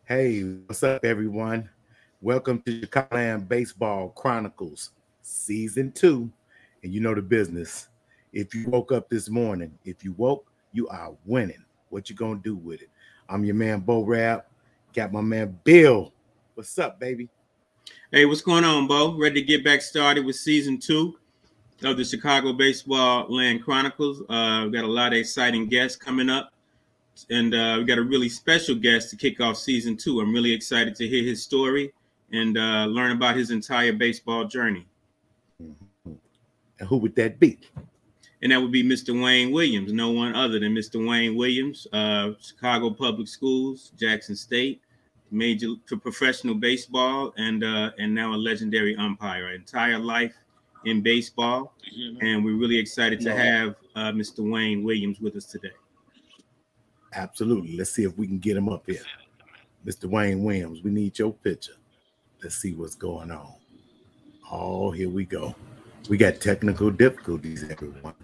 Hey, what's up, everyone? Welcome to Chicagoland Baseball Chronicles Season 2. And you know the business. If you woke up this morning, if you woke, you are winning. What you gonna do with it? I'm your man, Bo Rab. Got my man, Bill. What's up, baby? Hey, what's going on, Bo? Ready to get back started with season 2 of the Chicago Baseball Land Chronicles. We've got a lot of exciting guests coming up, and we got a really special guest to kick off season 2. I'm really excited to hear his story and learn about his entire baseball journey. Mhm. And who would that be? And that would be Mr. Wayne Williams, no one other than Mr. Wayne Williams, Chicago Public Schools, Jackson State, major to professional baseball, and now a legendary umpire. An entire life in baseball, and we're really excited to have Mr. Wayne Williams with us today. Absolutely. Let's see if we can get him up here. Mr. Wayne Williams, we need your picture. Let's see what's going on. Oh, here we go. We got technical difficulties, everyone.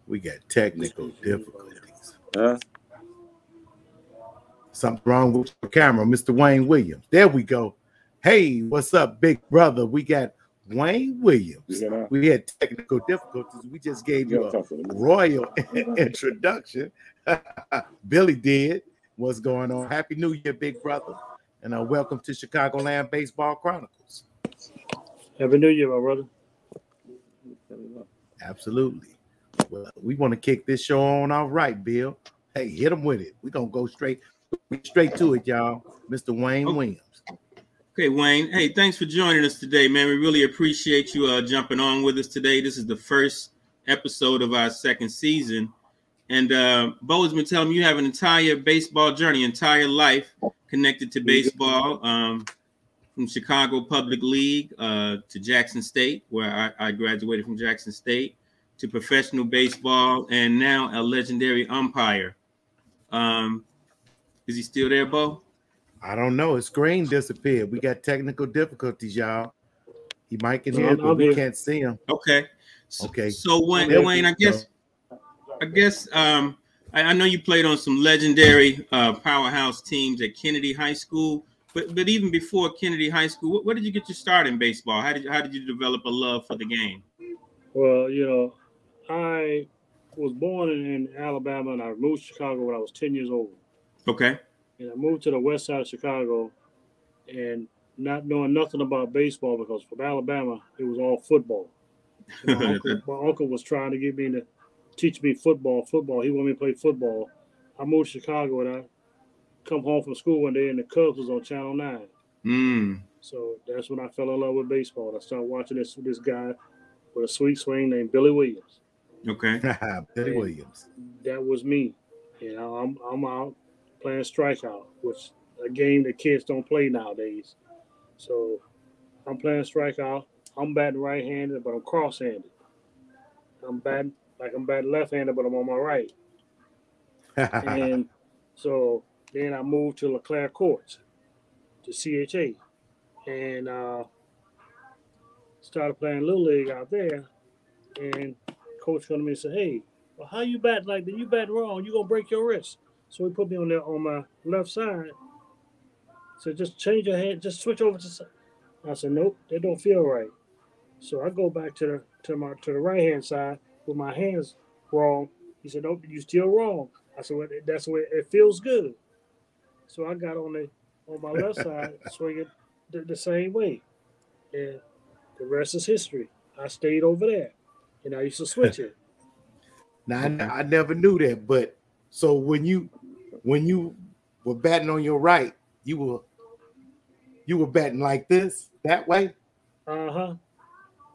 We got technical difficulties. Something wrong with your camera, Mr. Wayne Williams. There we go. Hey, what's up, big brother? We got Wayne Williams. We had technical difficulties. We just gave you a royal introduction. Billy did. What's going on? Happy New Year, big brother. And welcome to Chicagoland Baseball Chronicles. Happy New Year, my brother. Absolutely. Well, we want to kick this show on all right, Bill. Hey, hit them with it. We're going to go straight to it, y'all. Mr. Wayne Williams. Okay, Wayne. Hey, thanks for joining us today, man. We really appreciate you jumping on with us today. This is the first episode of our second season. And Bo has been telling me you have an entire baseball journey, entire life connected to baseball, from Chicago Public League to Jackson State, where I graduated from Jackson State, to professional baseball, and now a legendary umpire. Is he still there, Bo? I don't know. His screen disappeared. We got technical difficulties, y'all. He might can hear, but we can't see him. Okay. Okay. So Wayne, I guess I know you played on some legendary powerhouse teams at Kennedy High School, but even before Kennedy High School, where did you get your start in baseball? How did you develop a love for the game? Well, I was born in Alabama, and I moved to Chicago when I was 10 years old. Okay. And I moved to the west side of Chicago, and not knowing nothing about baseball, because from Alabama, it was all football. My uncle was trying to get me to teach me football. He wanted me to play football. I moved to Chicago, and I come home from school one day, and the Cubs was on Channel 9. So that's when I fell in love with baseball. I started watching this guy with a sweet swing named Billy Williams. Okay. Billy Williams. That was me. I'm out playing strikeout, which a game that kids don't play nowadays. So I'm playing strikeout. I'm batting right-handed, but I'm cross-handed. I'm batting left-handed, but I'm on my right. And so then I moved to LeClaire Courts, to CHA, and started playing Little League out there. And coach came to me and said, "Hey, well, how you batting like that? You batting wrong. You gonna break your wrist." So he put me on my left side. So just change your hand, just switch over to side. I said, "Nope, that don't feel right." So I go back to the right hand side with my hands wrong. He said, "Nope, you still wrong." I said, "Well, that's the way it feels good." So I got on my left side, swinging the same way, and the rest is history. I stayed over there, and I used to switch it. Now I never knew that, but so when you were batting on your right, you were batting like this, that way.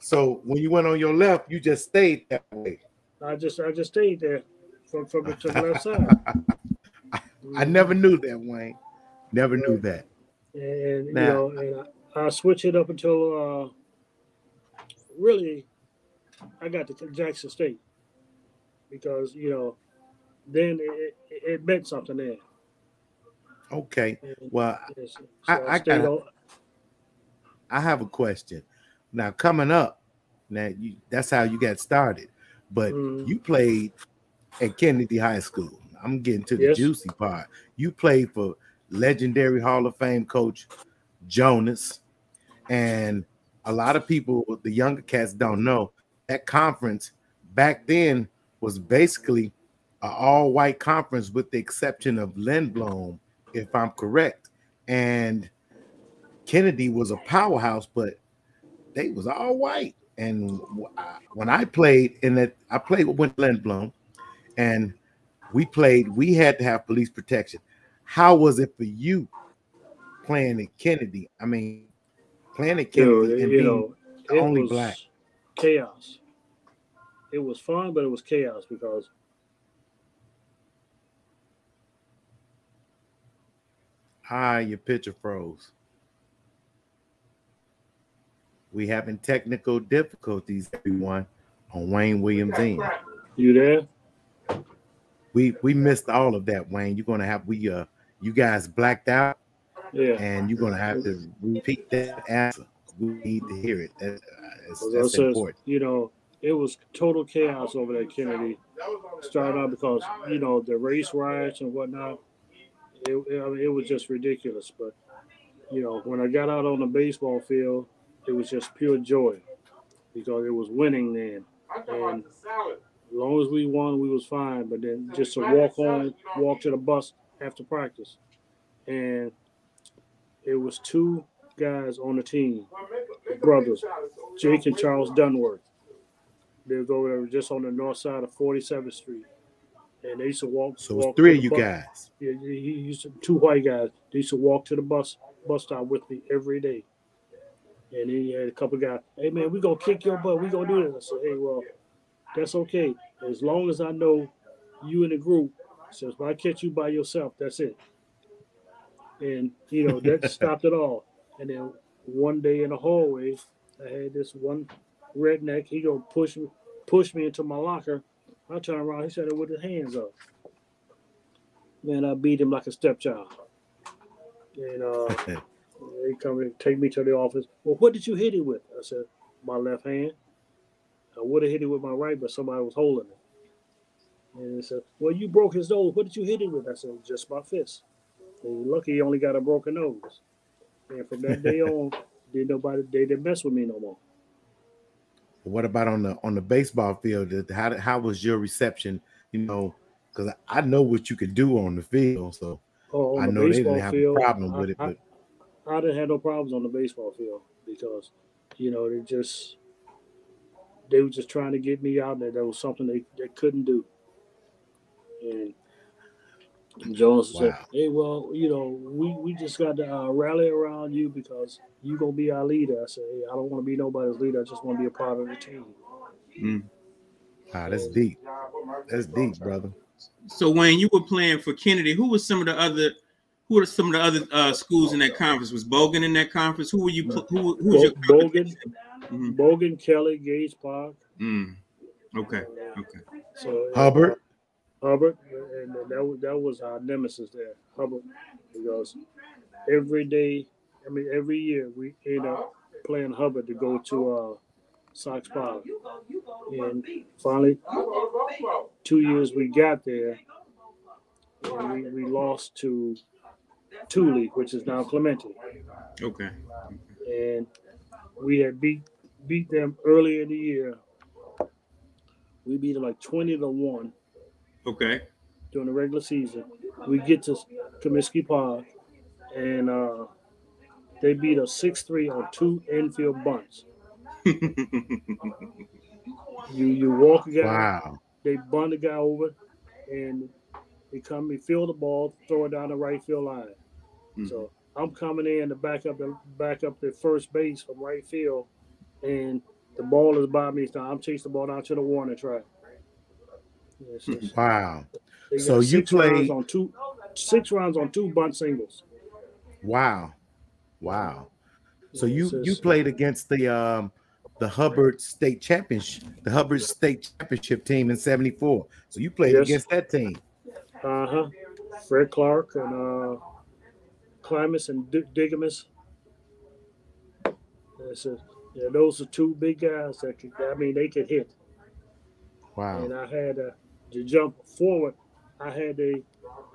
So when you went on your left, you just stayed that way. I just stayed there from the left side. I never knew that, Wayne. Never knew that. And now, and I switched it up until really I got to Jackson State, because then it meant something there. Okay. Well, So I have a question. Now, coming up, that's how you got started. But you played at Kennedy High School. I'm getting to the juicy part. You played for legendary Hall of Fame coach Jonas. And a lot of people, the younger cats, don't know that conference back then was basically an all-white conference with the exception of Lindblom, if I'm correct. And Kennedy was a powerhouse, but they was all white. And when I played I played with Lindblom, and we had to have police protection. How was it for you playing at Kennedy? I mean, playing at Kennedy and being only black. Chaos. It was fun, but it was chaos because your picture froze. We having technical difficulties, everyone, on Wayne Williams' end. You there? We missed all of that, Wayne. You're gonna have you guys blacked out, and you're gonna have to repeat that answer. We need to hear it. That's important. It was total chaos over there at Kennedy. Started out because the race riots and whatnot. It was just ridiculous. But when I got out on the baseball field, it was just pure joy because it was winning then. And as long as we won, we was fine. But then just to walk to the bus after practice, and it was two guys on the team, brothers, Jake and Charles Dunworth. They was over there just on the north side of 47th Street. And they used to walk. So it's three of you guys. Yeah, he used to, two white guys. They used to walk to the bus stop with me every day. And he had a couple guys, hey man, we gonna kick your butt. We gonna do this. I said, hey, well, that's okay. As long as I know you in the group. So if I catch you by yourself, that's it. And that stopped it all. And then one day in the hallway, I had this one redneck. He gonna push me into my locker. I turned around. He said it with his hands up. Man, I beat him like a stepchild. And they come and take me to the office. Well, what did you hit it with? I said, my left hand. I would have hit it with my right, but somebody was holding it. And they said, well, you broke his nose. What did you hit it with? I said, just my fist. And lucky he only got a broken nose. And from that day on, they didn't mess with me no more. What about on the baseball field? How was your reception? Because I know what you could do on the field, so I know they didn't have a problem with it. But I didn't have no problems on the baseball field because, they were just trying to get me out there. That was something they couldn't do. And Jones said, hey, well, we just got to rally around you because you're going to be our leader. I said, hey, I don't want to be nobody's leader. I just want to be a part of the team. That's deep. That's deep, brother. So, Wayne, you were playing for Kennedy. Who were some of the other schools in that conference? Was Bogan in that conference? Who were you? Who was your Bogan? Bogan, Kelly, Gage Park. Okay. So Hubbard, and that was our nemesis there, Hubbard, because every year we end up playing Hubbard to go to Sox Park, and finally 2 years we got there, and we lost to Thule, which is now Clemente. Okay. And we had beat them earlier in the year. We beat them like 20-1. Okay. During the regular season, we get to Comiskey Park, and they beat us 6-3 on 2 infield bunts. You walk a guy, they bunt the guy over, and they come and field the ball, throw it down the right field line. So I'm coming in to back up the first base from right field, and the ball is by me. So I'm chasing the ball down to the warning track. Wow. So you played 6 rounds on 2 bunt singles. Wow. So you played against the Hubbard State Championship, team in '74. So you played against that team. Fred Clark and Climus and Digamus. Those are 2 big guys that they could hit. Wow. And I had to jump forward. I had the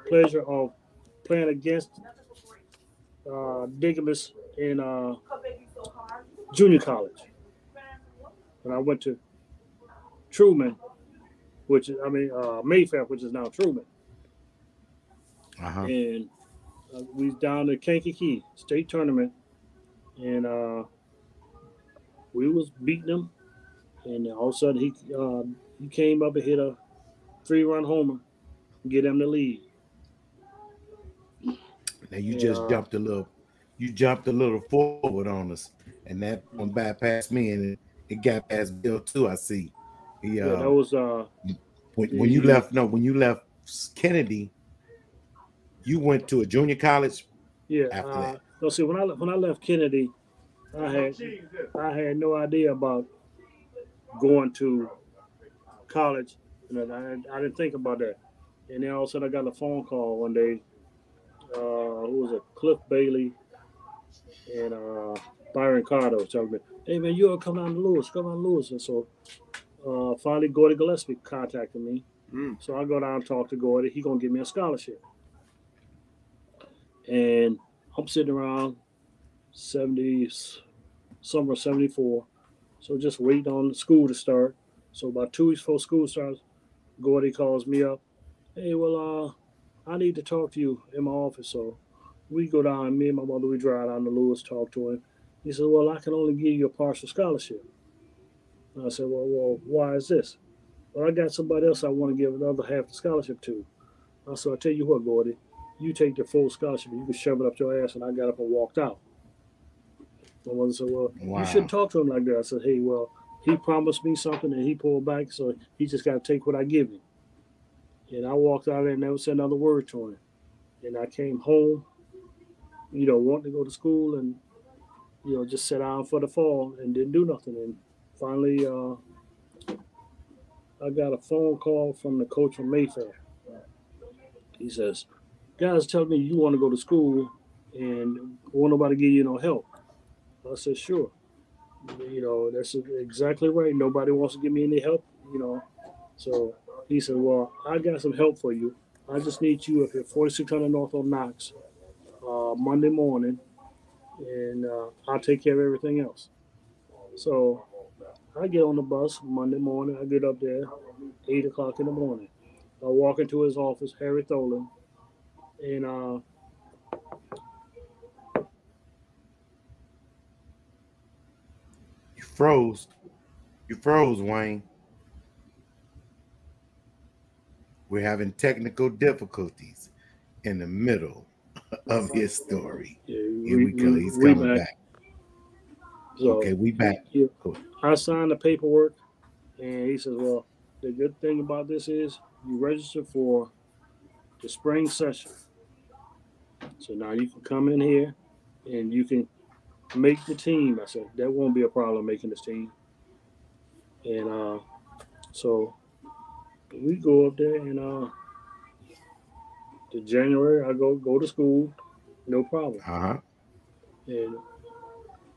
pleasure of playing against Digglemas in junior college. And I went to Truman, Mayfair, which is now Truman. Uh-huh. And we was down at Kankakee state tournament, and we was beating them. And all of a sudden, he came up and hit a 3-run homer, get them the lead. Now you just jumped a little. You jumped a little forward on us, and that one bypassed me, and it got past Bill too. I see. That was when you left. No, when you left Kennedy, you went to a junior college. Yeah. After that, no, see, when I left Kennedy, I had no idea about going to college, and I didn't think about that. And then all of a sudden, I got a phone call one day. Who was it? Cliff Bailey and Byron Carter was telling me, "Hey man, you ought to come down to Lewis. Come down to Lewis." And so finally, Gordy Gillespie contacted me. So I go down and talk to Gordy. He gonna give me a scholarship. And I'm sitting around 70, summer 74. So just waiting on the school to start. So about 2 weeks before school starts, Gordy calls me up. Hey, well, I need to talk to you in my office. So we go down, me and my mother, we drive down to Lewis, talk to him. He said, well, I can only give you a partial scholarship. And I said, well, why is this? Well, I got somebody else I want to give another half the scholarship to. I said, I'll tell you what, Gordy, you take the full scholarship, you can shove it up your ass. And I got up and walked out. My mother said, well, You shouldn't talk to him like that. I said, hey, well, he promised me something and he pulled back, so he just got to take what I give him. And I walked out there and never said another word to him. And I came home, wanting to go to school and, just sat down for the fall and didn't do nothing. And finally, I got a phone call from the coach from Mayfair. He says, guys telling me you want to go to school and won't nobody give you no help. I said, sure. That's exactly right. Nobody wants to give me any help, So he said, well, I got some help for you. I just need you up here, 4600 North on Knox, Monday morning, and I'll take care of everything else. So I get on the bus Monday morning. I get up there, 8 o'clock in the morning. I walk into his office, Harry Tholen, and you froze. You froze, Wayne. We're having technical difficulties in the middle of his story. Yeah, Here we go. He's coming back. So, okay, we back. Cool. I signed the paperwork, and he says, well, the good thing about this is you register for the spring session. So now you can come in here, and you can make the team. I said, that won't be a problem making this team. And so we go up there, and in January, I go to school, no problem. And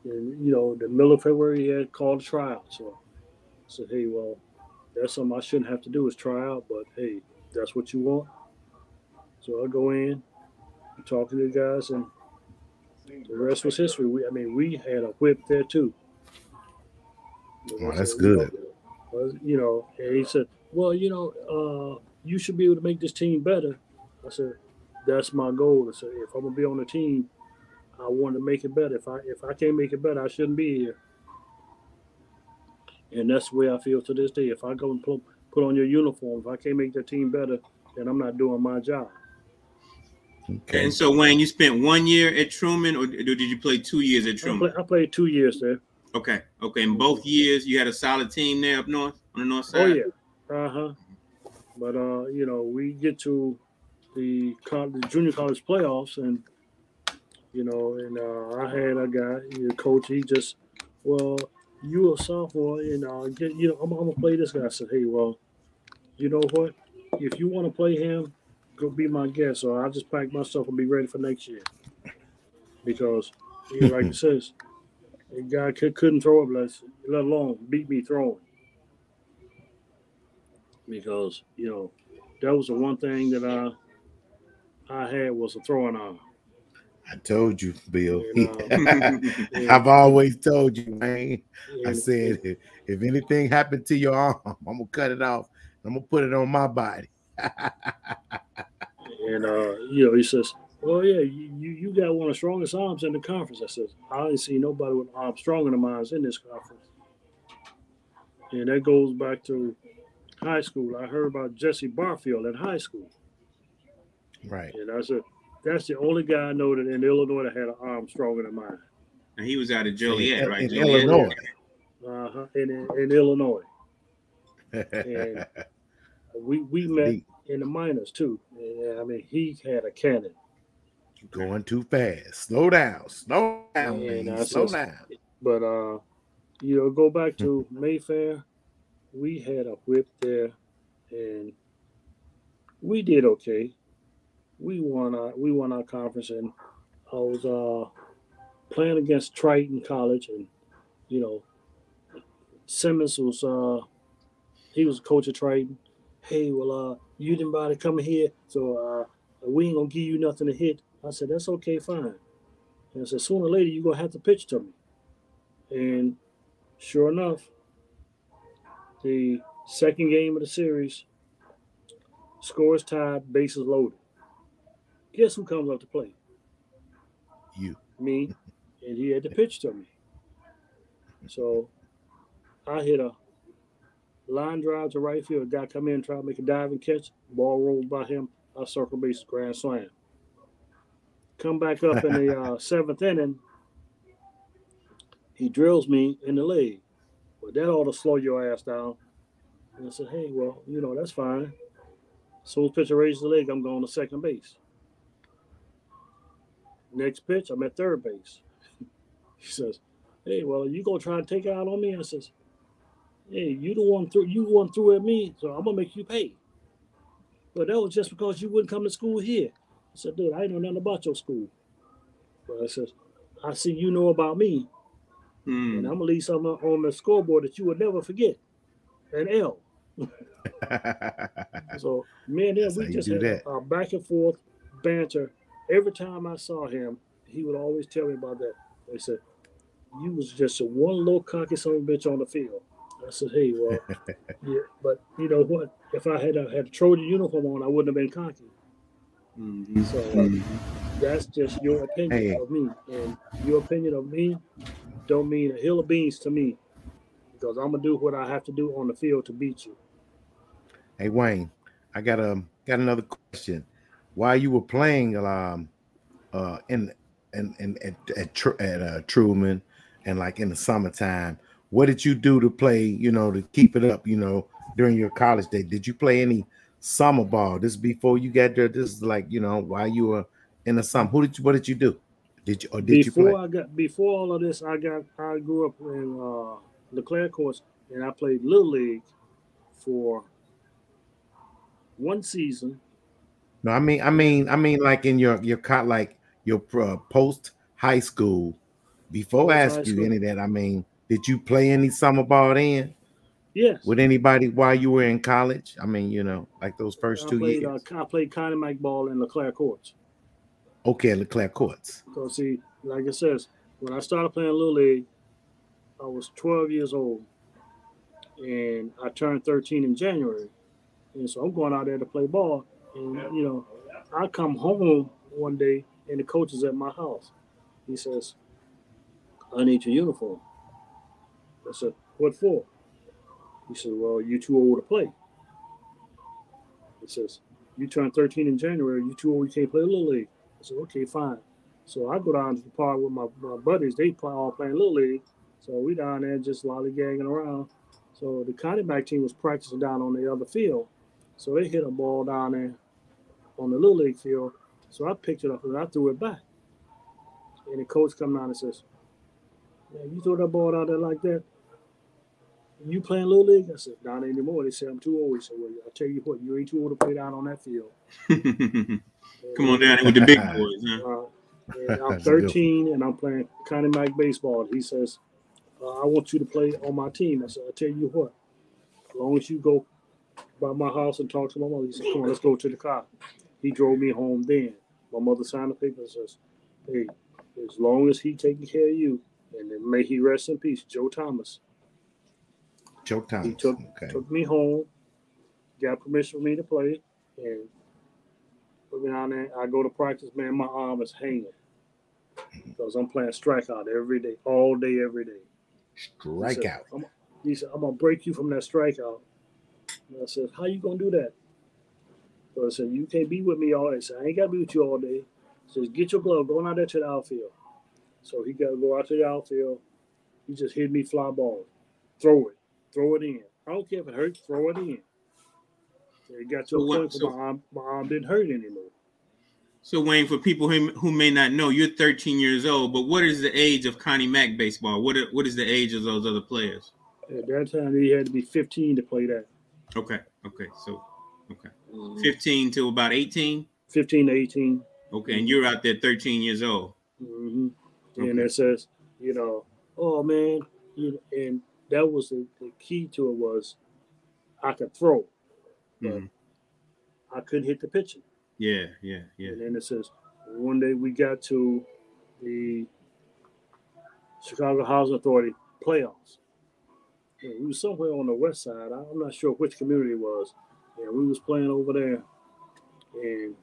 the middle of February, he had called a tryout. So I said, hey, well, that's something I shouldn't have to do is try out, but hey, that's what you want. So I go in, I'm talking to the guys, and the rest was history. We had a whip there too. Oh, that's good. And he said, well, you should be able to make this team better. I said, that's my goal. I said, if I'm gonna be on the team, I want to make it better. If I can't make it better, I shouldn't be here. And that's the way I feel to this day. If I go and put on your uniform, if I can't make the team better, then I'm not doing my job. Okay. And so, Wayne, you spent 1 year at Truman, or did you play 2 years at Truman? I played 2 years there. Okay. In both years, you had a solid team there up north, on the north side? Oh, yeah. But, we get to the junior college playoffs, and, I had a guy, coach, he just, well, you a sophomore, and I'm going to play this guy. I said, hey, well, you know what? If you want to play him, go be my guest. So I'll just pack my stuff and be ready for next year. Because, like it says, a guy couldn't throw it, let alone beat me throwing. Because, that was the one thing that I had was a throwing arm. I told you, Bill. I've always told you, man. I said, if anything happened to your arm, I'm gonna cut it off. I'm gonna put it on my body. And he says, "Well, yeah, you got one of the strongest arms in the conference." I said, "I ain't seen nobody with arms stronger than mine in this conference." And that goes back to high school. I heard about Jesse Barfield in high school. Right. And I said, that's the only guy I know that in Illinois that had an arm stronger than mine. And he was out of Joliet, right? In Illinois. In Illinois. And we met in the minors too. And, I mean, he had a cannon. You're going too fast. Slow down. Slow down. Slow down. But go back to Mayfair. We had a whip there, and we did okay. We won our conference, and I was playing against Triton College, and Simmons was he was a coach of Triton. Hey, well, you didn't bother coming here, so we ain't gonna give you nothing to hit. I said, that's okay, fine. And I said, sooner or later you're gonna have to pitch to me. And sure enough, the second game of the series, scores tied, bases loaded. Guess who comes up to play? You. Me. And he had to pitch to me. So I hit a line drive to right field. A guy come in and try to make a diving catch. Ball rolled by him. I circle bases, grand slam. Come back up in the seventh inning. He drills me in the leg. Well, that ought to slow your ass down. And I said, hey, well, that's fine. So the pitcher raises the leg, I'm going to second base. Next pitch, I'm at third base. He says, hey, well, you going to try and take it out on me? I says, hey, you one threw at me, so I'm going to make you pay. But that was just because you wouldn't come to school here. I said, dude, I ain't know nothing about your school. But I says, I see you know about me. And I'm going to leave something on the scoreboard that you would never forget. An L. So, me and him, we just had a back and forth banter. Every time I saw him, he would always tell me about that. He said, you was just a one little cocky son of a bitch on the field. I said, hey, well, yeah, but you know what? If I had a Trojan uniform on, I wouldn't have been cocky. So that's just your opinion of me. And your opinion of me don't mean a hill of beans to me, because I'm going to do what I have to do on the field to beat you. Hey, Wayne, I got another question. While you were playing at Truman and like in the summertime, what did you do to play, to keep it up, during your college day? Did you play any summer ball? This is before you got there. This is like, while you were in the summer. What did you do? Did you play? Before all of this, I grew up in LeClaire Courts, and I played Little League for one season. No, I mean, like in your like your post high school. Before I ask you any of that, I mean, did you play any summer ball then? Yes. With anybody while you were in college? I mean, like those first 2 years. I played Connie Mike ball in LeClaire Courts. Okay, LeClaire Courts. So see, like it says, when I started playing Little League, I was 12 years old, and I turned 13 in January, and so I'm going out there to play ball. And I come home one day, and the coach is at my house. He says, I need your uniform. I said, what for? He said, well, you're too old to play. He says, you turned 13 in January, you're too old, you can't play Little League. I said, okay, fine. So I go down to the park with my buddies. They all playing Little League. So we down there just lollygagging around. So the Connie Mac team was practicing down on the other field. So they hit a ball down there on the Little League field. So I picked it up and I threw it back. And the coach come down and says, man, you throw that ball out there like that? You playing Little League? I said, not anymore. They said, I'm too old. He said, well, I'll tell you what, you ain't too old to play down on that field. Come on down here with the big boys. Huh? And I'm 13 and I'm playing Connie Mac baseball. He says, I want you to play on my team. I said, I'll tell you what, as long as you go by my house and talk to my mother. He said, come on, let's go to the car. He drove me home then. My mother signed the paper and says, hey, as long as he taking care of you, and then may he rest in peace, Joe Thomas. Joe Thomas. He took me home, got permission for me to play, and put me down there. I go to practice, man, my arm is hanging because I'm playing strikeout every day, all day, every day. Strikeout. He said, I'm going to break you from that strikeout. And I said, how you going to do that? So I said, you can't be with me all day. I said, I ain't got to be with you all day. He says, get your glove, go out there to the outfield. So he got to go out to the outfield. He just hit me fly ball. Throw it in. I don't care if it hurts, throw it in. So it got to a point where my arm didn't hurt anymore. So, Wayne, for people who may not know, you're 13 years old, but what is the age of Connie Mack baseball? What is the age of those other players? At that time, he had to be 15 to play that. Okay. 15 to about 18? 15 to 18. Okay, and you're out there 13 years old. Mm-hmm. Okay. And it says, oh, man, and that was the key to it was I could throw, but I couldn't hit the pitching. Yeah. And then it says, one day we got to the Chicago Housing Authority playoffs. And we were somewhere on the west side. I'm not sure which community it was. And we was playing over there. And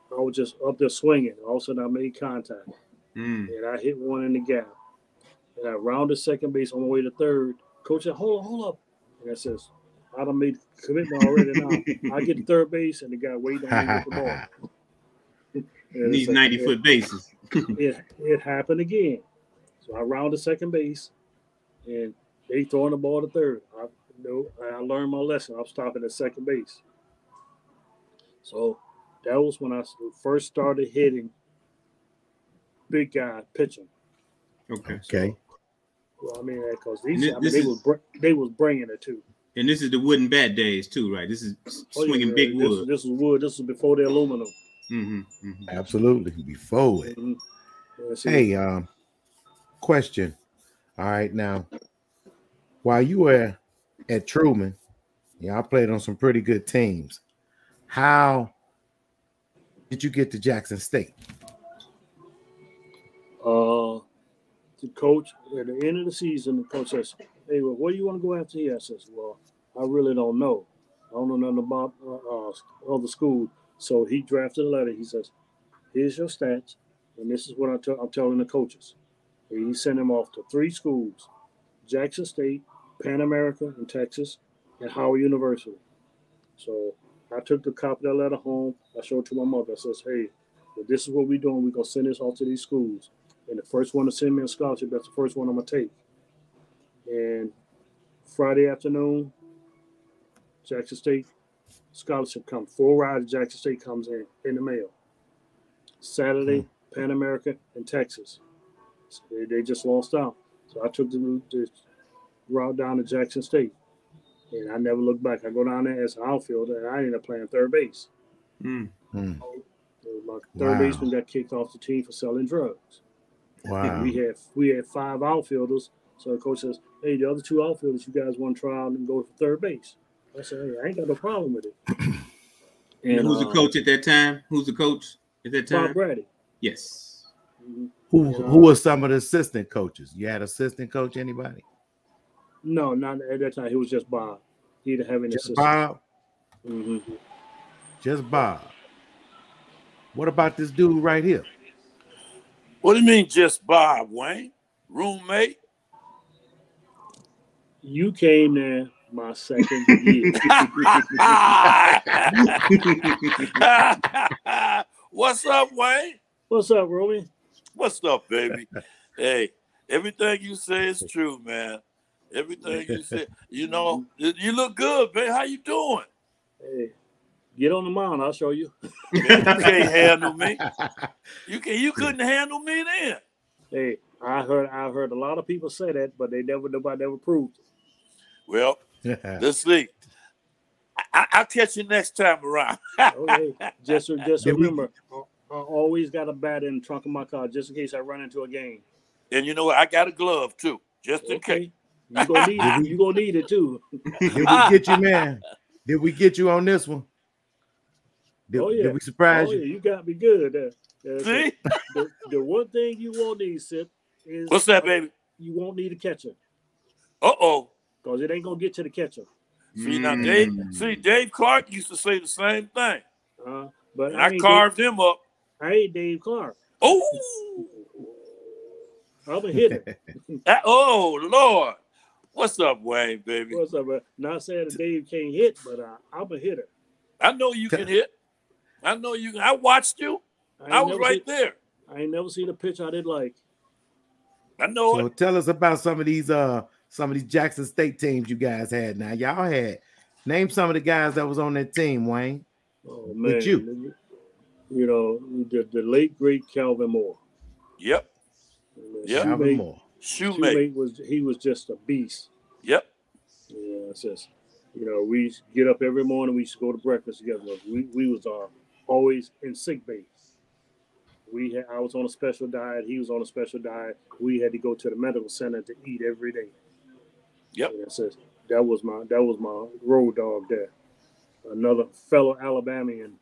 I was just up there swinging. All of a sudden, I made contact. And I hit one in the gap. And I rounded second base on my way to third. Coach said, hold up. And I says, I done made a commitment already now. I get to third base, and the guy waiting on me with the ball. These 90-foot bases. it happened again. So I rounded second base, and they throwing the ball to third. I learned my lesson. I'm stopping at second base. So that was when I first started hitting big guy pitching. Okay. Well, I mean, because they was bringing it too. And this is the wooden bat days too, right? This is swinging big wood. This is wood. This was before the aluminum. Absolutely, before it. Hey, question. All right, now, while you were at Truman, I played on some pretty good teams. How did you get to Jackson State? The coach, at the end of the season, the coach says, hey, well, where do you want to go after here? I says, well, I really don't know. I don't know nothing about other schools. So he drafted a letter. He says, here's your stats, and this is what I'm telling the coaches. And he sent him off to 3 schools, Jackson State, Pan America in Texas, and Howard University. So I took the copy of that letter home. I showed it to my mother. I says, hey, well, this is what we're doing. We're going to send this off to these schools. And the first one to send me a scholarship, that's the first one I'm going to take. And Friday afternoon, Jackson State scholarship comes. 4 rides Jackson State comes in the mail. Saturday, Pan America in Texas. So they just lost out. So I took the route down to Jackson State. And I never looked back. I go down there as an outfielder, and I ended up playing third base. My third baseman got kicked off the team for selling drugs. Wow. We had 5 outfielders. So the coach says, hey, the other 2 outfielders, you guys want to try out and go for third base? I said, hey, I ain't got no problem with it. And who's the coach at that time? Who's the coach at that time? Bob Brady. Yes. Who were some of the assistant coaches? You had assistant coach, anybody? No, not at that time. He was just Bob. He didn't have any assistants. Bob? Just Bob. What about this dude right here? What do you mean just Bob, Wayne? Roommate? You came there my second year. What's up, Wayne? What's up, Roby? What's up, baby? Hey, everything you say is true, man. Everything you say. You know, you look good, babe. How you doing? Hey, get on the mound. I'll show you. Man, you can't handle me. You couldn't handle me then. Hey, I heard a lot of people say that, but nobody ever proved it. Well, let's see. I'll catch you next time around. Okay. Just remember, I always got a bat in the trunk of my car just in case I run into a game. And you know what? I got a glove too, just in case. You gonna need it too. Did we get you, man? Did we get you on this one? Did we surprise you? Yeah, you got me good. See? The one thing you won't need, Sip, is what's that, baby? You won't need a catcher. Uh-oh. Because it ain't gonna get to the catcher. See now, Dave Clark used to say the same thing. But I carved him up. I ain't Dave Clark. Oh, I'm a hitter. Oh Lord, what's up, Wayne, baby? What's up, man? Not saying that Dave can't hit, but I'm a hitter. I know you can hit. I know you can. I watched you. I was right there. I ain't never seen a pitch I didn't like. I know so it. Tell us about some of these Jackson State teams you guys had. Now y'all had. Name some of the guys that was on that team, Wayne. Oh man, with you. You know the late great Calvin Moore. Yep. Calvin Moore. Shoemate was just a beast. Yep. Yeah, it's just we get up every morning. We used to go to breakfast together. We was always in sick bay. I was on a special diet. He was on a special diet. We had to go to the medical center to eat every day. Yep. And it says that was my road dog there. Another fellow Alabamian.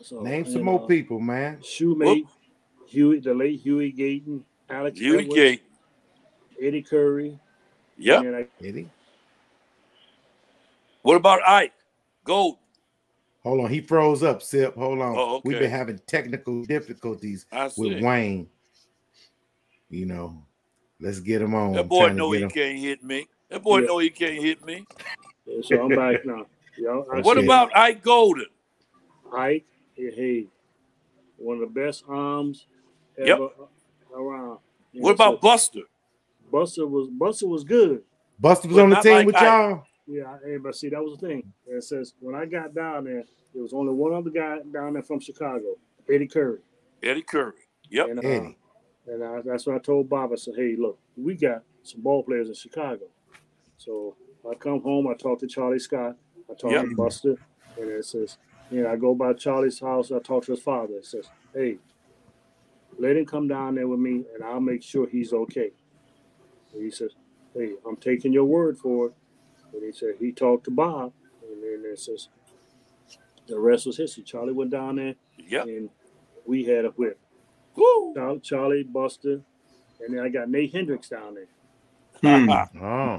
So, name some more people, man. Shoemate, the late Huey Gayton, Alex Huey Gayton, Eddie Curry. Yep. Eddie. What about Ike Gold? Hold on, he froze up, Sip. Hold on. Oh, okay. We've been having technical difficulties with Wayne. Let's get him on. That boy know he can't hit me. That boy know he can't hit me. Yeah, so I'm back now. What about Ike Golden? Ike, hey, one of the best arms ever around. What about Buster? Buster was good. Buster was on the team with y'all. Yeah, but see, that was the thing. It says when I got down there was only one other guy down there from Chicago, Eddie Curry. Eddie Curry. Yep. And, Eddie. That's what I told Bob. I said, hey, look, we got some ball players in Chicago. So I come home, I talk to Charlie Scott, I talk to Buster, and it says, I go by Charlie's house, I talk to his father. It says, hey, let him come down there with me, and I'll make sure he's okay. And he says, hey, I'm taking your word for it. And he said he talked to Bob, and then it says the rest was history. Charlie went down there, and we had a whip. Woo! Charlie, Buster, and then I got Nate Hendricks down there. And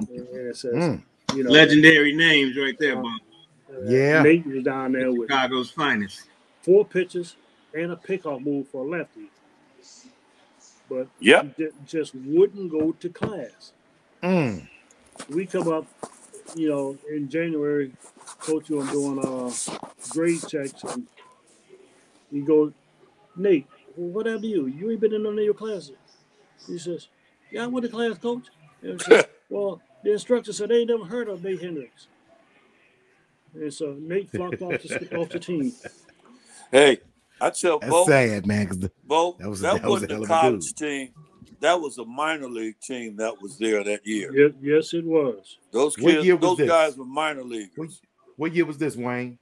it says, legendary names right there, Bob. Nate was down there with Chicago's finest. 4 pitches and a pickoff move for a lefty. But he just wouldn't go to class. We come up, in January, Coach, I'm doing grade checks, and he goes, Nate, what happened to you? You ain't been in none of your classes. He says, yeah, I went to class, Coach. And says, well, the instructor said they ain't never heard of Nate Hendricks. And so Nate flunked off the team. Hey, I tell that's Bo, sad, man. Bo, that wasn't a college team. That was a minor league team that was there that year. Yes, it was. Those kids, those guys were minor leaguers. What year was this, Wayne?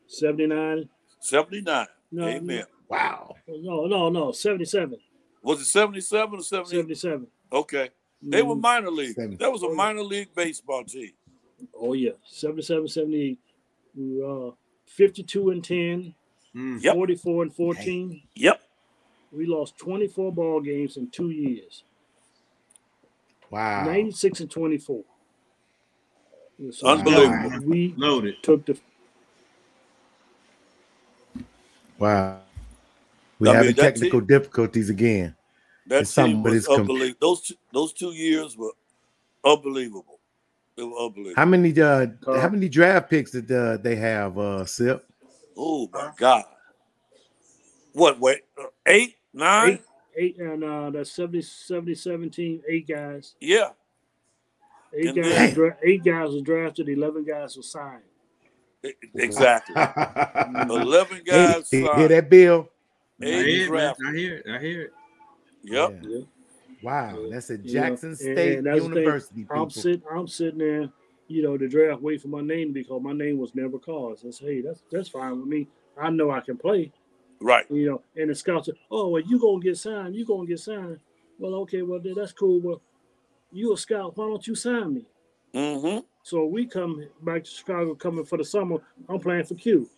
79. 79. No, Amen. Wow. No. 77. Was it 77 or 70? 77. Okay. They were minor league. That was a minor league baseball team. Oh, yeah. 77, 78. 52-10. 44-14. Yep. We lost 24 ball games in 2 years. Wow. 96-24. So unbelievable. We loaded. Took the. Wow. We're having technical difficulties again. That team was unbelievable. Those 2 years were unbelievable. They were unbelievable. How many draft picks did they have, Sip? Oh my God! What? Wait, 8, 9? 8, and that's 17, 8 guys. Yeah. 8 guys was drafted. 11 guys were signed. Exactly. 11 guys signed. Hear that, Bill? I hear it. Yep. Yeah. Wow, that's at Jackson State University. I'm sitting there, the draft wait for my name because my name was never called. So I said, hey, that's fine with me. I know I can play. Right. And the scouts said, oh, well, you gonna get signed. Well, okay, well, that's cool. Well, you a scout. Why don't you sign me? Mm-hmm. So we come back to Chicago coming for the summer. I'm playing for Q.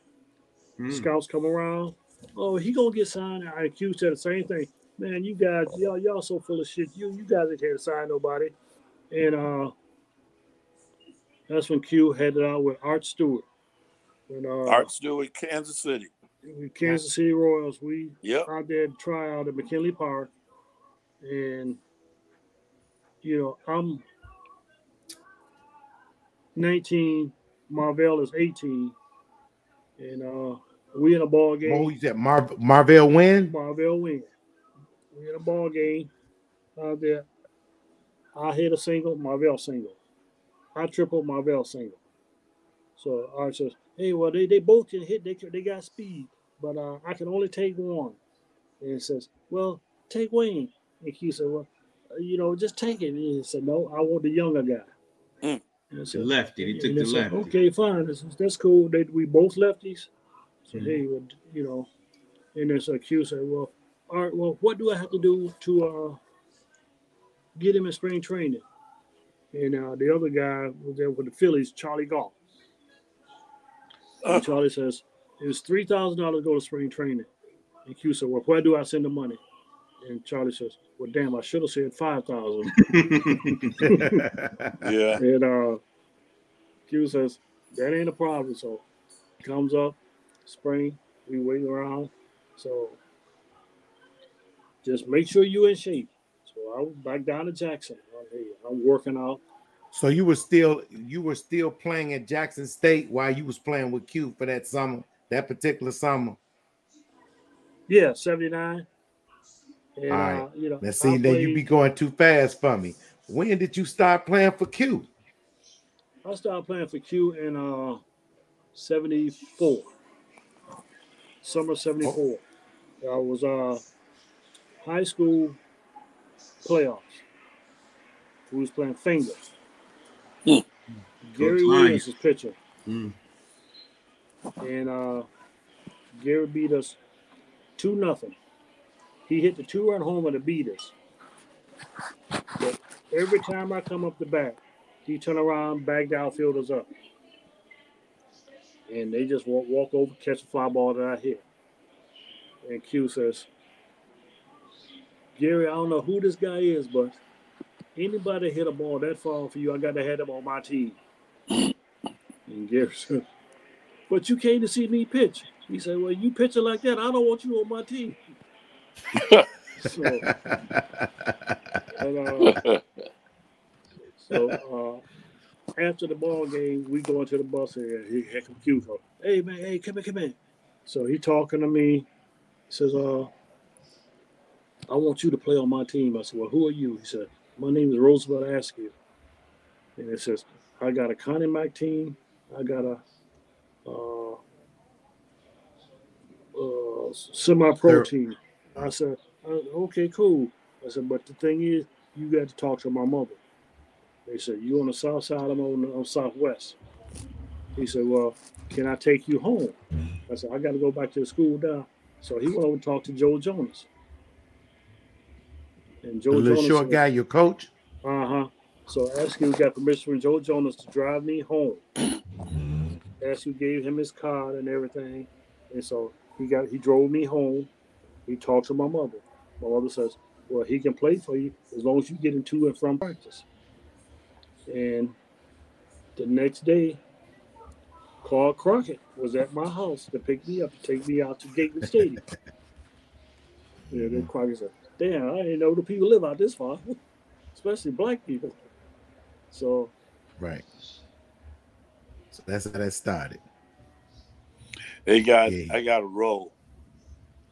Scouts come around. Oh, he gonna get signed. IQ said the same thing. Man, you guys, y'all so full of shit. You guys ain't here to sign nobody. And that's when Q headed out with Art Stewart. When Art Stewart, Kansas City. Kansas City Royals. We out there to try out at McKinley Park. And, I'm 19, Marvell is 18. And we in a ball game. What was that? Marvell win? Marvell win. We in a ball game out there. I hit a single, Marvell single. I triple, Marvell single. So Art says, hey, well, they both can hit. They got speed, but I can only take one. And he says, well, take Wayne. And he said, well, just take it. And he said, no, I want the younger guy. The lefty. He took the lefty. Okay, fine. That's cool. We both lefties. So, hey, well, and then so Q said, well, all right, well, what do I have to do to get him in spring training? And the other guy was there with the Phillies, Charlie Gall. And Charlie says, it was $3,000 to go to spring training. And Q said, well, where do I send the money? And Charlie says, well, damn, I should have said $5,000. Yeah. And Q says, that ain't a problem. So comes up, spring, we wait around. So just make sure you're in shape. So I was back down to Jackson. I'm working out. So you were still playing at Jackson State while you was playing with Q for that summer, that particular summer? Yeah, 79. And, all right. Now see, then you be going too fast for me. When did you start playing for Q? I started playing for Q in 74. Summer 74. I was high school playoffs. We was playing fingers. Gary Williams is pitcher. And Gary beat us 2-0. He hit the 2-run homer to beat us. But every time I come up the bat, he turn around, bag the outfielders up. And they just walk over, catch a fly ball that I hit. And Q says, Gary, I don't know who this guy is, but anybody hit a ball that far for you, I got to have them on my team. And Gary said, but you came to see me pitch. He said, well, you pitching like that, I don't want you on my team. So after the ball game, we go into the bus and he had Q go, hey, man, hey, come in. So he talking to me. He says, I want you to play on my team. I said, well, who are you? He said, my name is Roosevelt Askew. And it says, I got a Connie Mack team. I got a semi-pro team. I said, okay, cool. I said, but the thing is, you got to talk to my mother. They said, you on the south side, I'm on southwest. He said, well, can I take you home? I said, I got to go back to the school now. So he went over and talked to Joe Jonas. And Joe Jonas, Jonas short guy, your coach? Uh-huh. So Askew got permission from Joe Jonas to drive me home. Askew gave him his card and everything. And so he drove me home. He talked to my mother. My mother says, well, he can play for you as long as you get into and from practice. And the next day, Carl Crockett was at my house to pick me up, to take me out to Gateway Stadium. Then Crockett said, damn, I didn't know the people live out this far, especially black people. So. Right. So that's how that started. Hey, guys, I got to roll.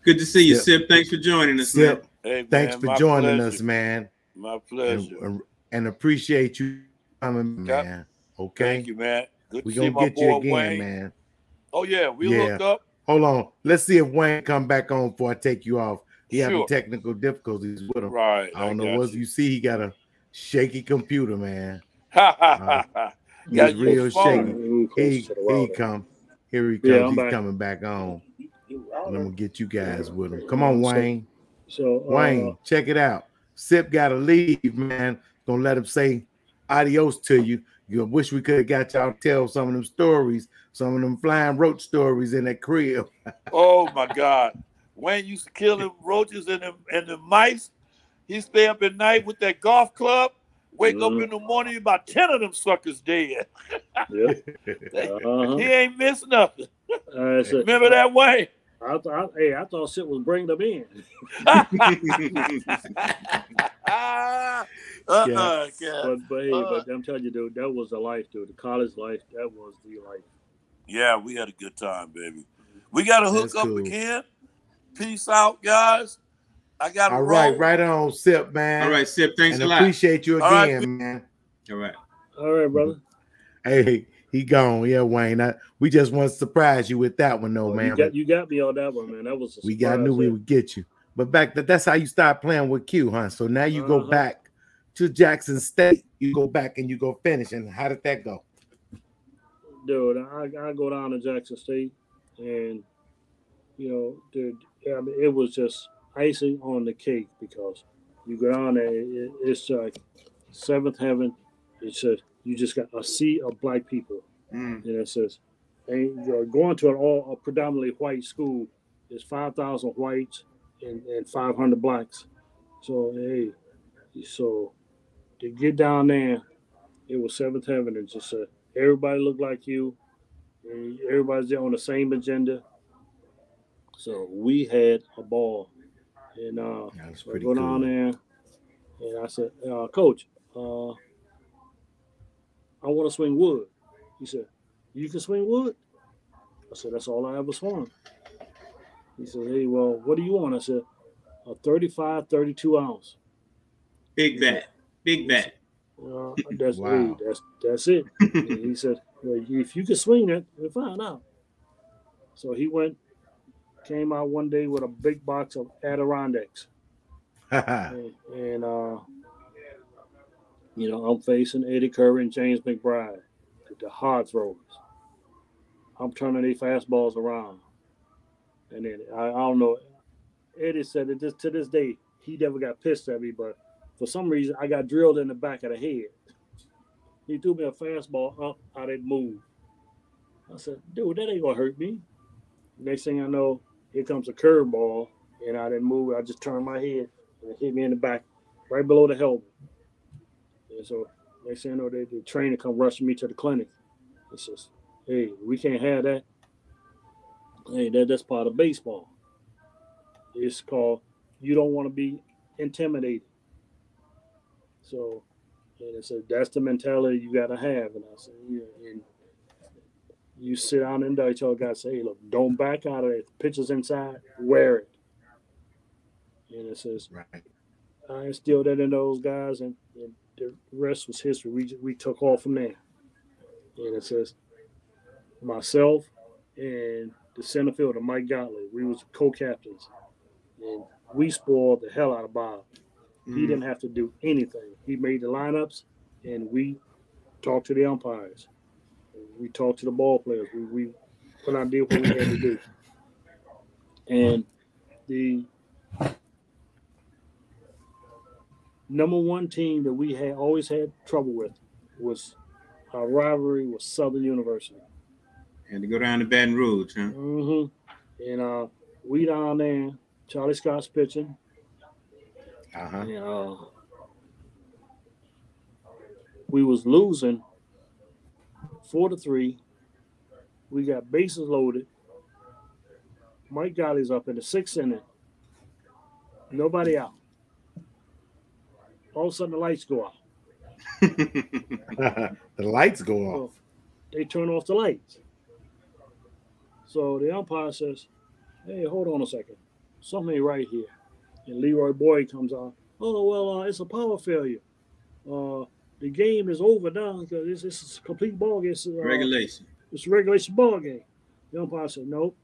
Good to see you, Sip. Thanks for joining us, man. Hey, man. Thanks for joining us, man. My pleasure. And appreciate you coming, man. Okay. Thank you, man. Good we to see gonna my get you boy again, Wayne. man. Oh, yeah. We hooked up. Hold on. Let's see if Wayne come back on before I take you off. He having technical difficulties with him. Right. I don't know what you see. He got a shaky computer, man. He's real shaky. He come. Here he comes. Yeah, he's coming back on. And I'm gonna get you guys with him. Come on, Wayne. So Wayne, check it out. Sip gotta leave, man. Gonna let him say adios to you. You wish we could have got y'all to tell some of them stories, some of them flying roach stories in that crib. Oh my God. Wayne used to kill them roaches and the mice. He stay up at night with that golf club. Wake up in the morning, about 10 of them suckers dead. He ain't missed nothing. Remember that, Wayne? I thought shit was bringing them in. But I'm telling you, dude, that was the life, dude. The college life, that was the life. Yeah, we had a good time, baby. We got to hook up again. Peace out, guys. I got to roll. Right on, Sip, man. All right, Sip, thanks a lot. Appreciate you again, man. All right, brother. Hey, he gone. Yeah, Wayne. We just want to surprise you with that one, though, man. You got me on that one, man. That was a surprise. Knew we would get you. But that's how you start playing with Q, huh? So now you go back to Jackson State. You go back and you go finish. And how did that go? Dude, I go down to Jackson State, and dude, it was just icing on the cake because you go down there, it's like seventh heaven. It says you just got a sea of black people, and it says, and you're going to a predominantly white school. There's 5,000 whites and 500 blacks. So to get down there, it was seventh heaven, and just everybody looked like you, and everybody's there on the same agenda. So we had a ball, and so I go down there, and I said, Coach, I want to swing wood. He said, you can swing wood? I said, that's all I ever swung. He said, hey, well, what do you want? I said, a 35, 32 ounce. Big bat. That's wow. That's it. And he said, well, if you can swing it, we'll find out. So he came out one day with a big box of Adirondacks. and I'm facing Eddie Curry and James McBride, the hard throwers. I'm turning their fastballs around. And then, I don't know, Eddie said that to this day, he never got pissed at me, but for some reason, I got drilled in the back of the head. He threw me a fastball up, I didn't move. I said, dude, that ain't going to hurt me. Next thing I know, here comes a curveball, and I didn't move. I just turned my head, and it hit me in the back, right below the helmet. And so next thing I know, the trainer come rushing me to the clinic. He says, hey, we can't have that. Hey, that's part of baseball. It's called, you don't want to be intimidated. So, and it said, that's the mentality you got to have. And I said, yeah. And you sit down and tell your guys, say, hey, look, don't back out of it. The pitcher's inside, wear it. And it says, right. I instilled that in those guys, and the rest was history. We took off from there. And it says, myself and the center fielder, Mike Gottlieb, we was co-captains. And we spoiled the hell out of Bob. He didn't have to do anything. He made the lineups, and we talked to the umpires. We talked to the ball players. We put out deal what we had to do. And the number one team that we had always had trouble with was our rivalry with Southern University. And to go down to Baton Rouge, huh? Mm-hmm. And we down there, Charlie Scott's pitching. And, we was losing 4-3. We got bases loaded. Mike Gottlieb's up in the 6th inning. Nobody out. All of a sudden, the lights go out. The lights go off. So they turn off the lights. So the umpire says, hey, hold on a second. Something right here. And Leroy Boyd comes out. Oh, well, it's a power failure. The game is over now because it's a complete ball game. Regulation. It's a regulation ball game. The umpire said, nope.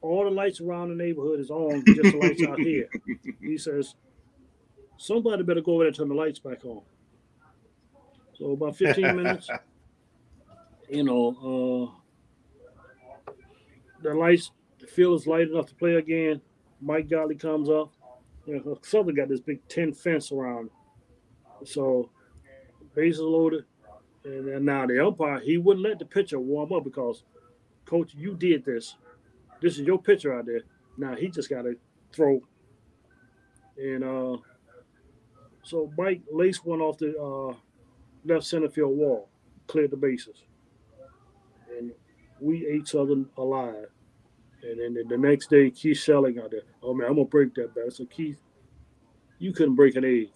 All the lights around the neighborhood is on, just the lights out here. He says, somebody better go over there and turn the lights back on. So about 15 minutes, the field is light enough to play again. Mike Gottlieb comes up. Southern got this big tin fence around. So bases loaded. And then now the umpire, he wouldn't let the pitcher warm up because, Coach, you did this. This is your pitcher out there. Now he just got to throw. And so Mike laced one off the left center field wall, cleared the bases. And we ate Southern alive. And then the next day, Keith Schelling out there. Oh, man, I'm going to break that bat. So, Keith, you couldn't break an egg.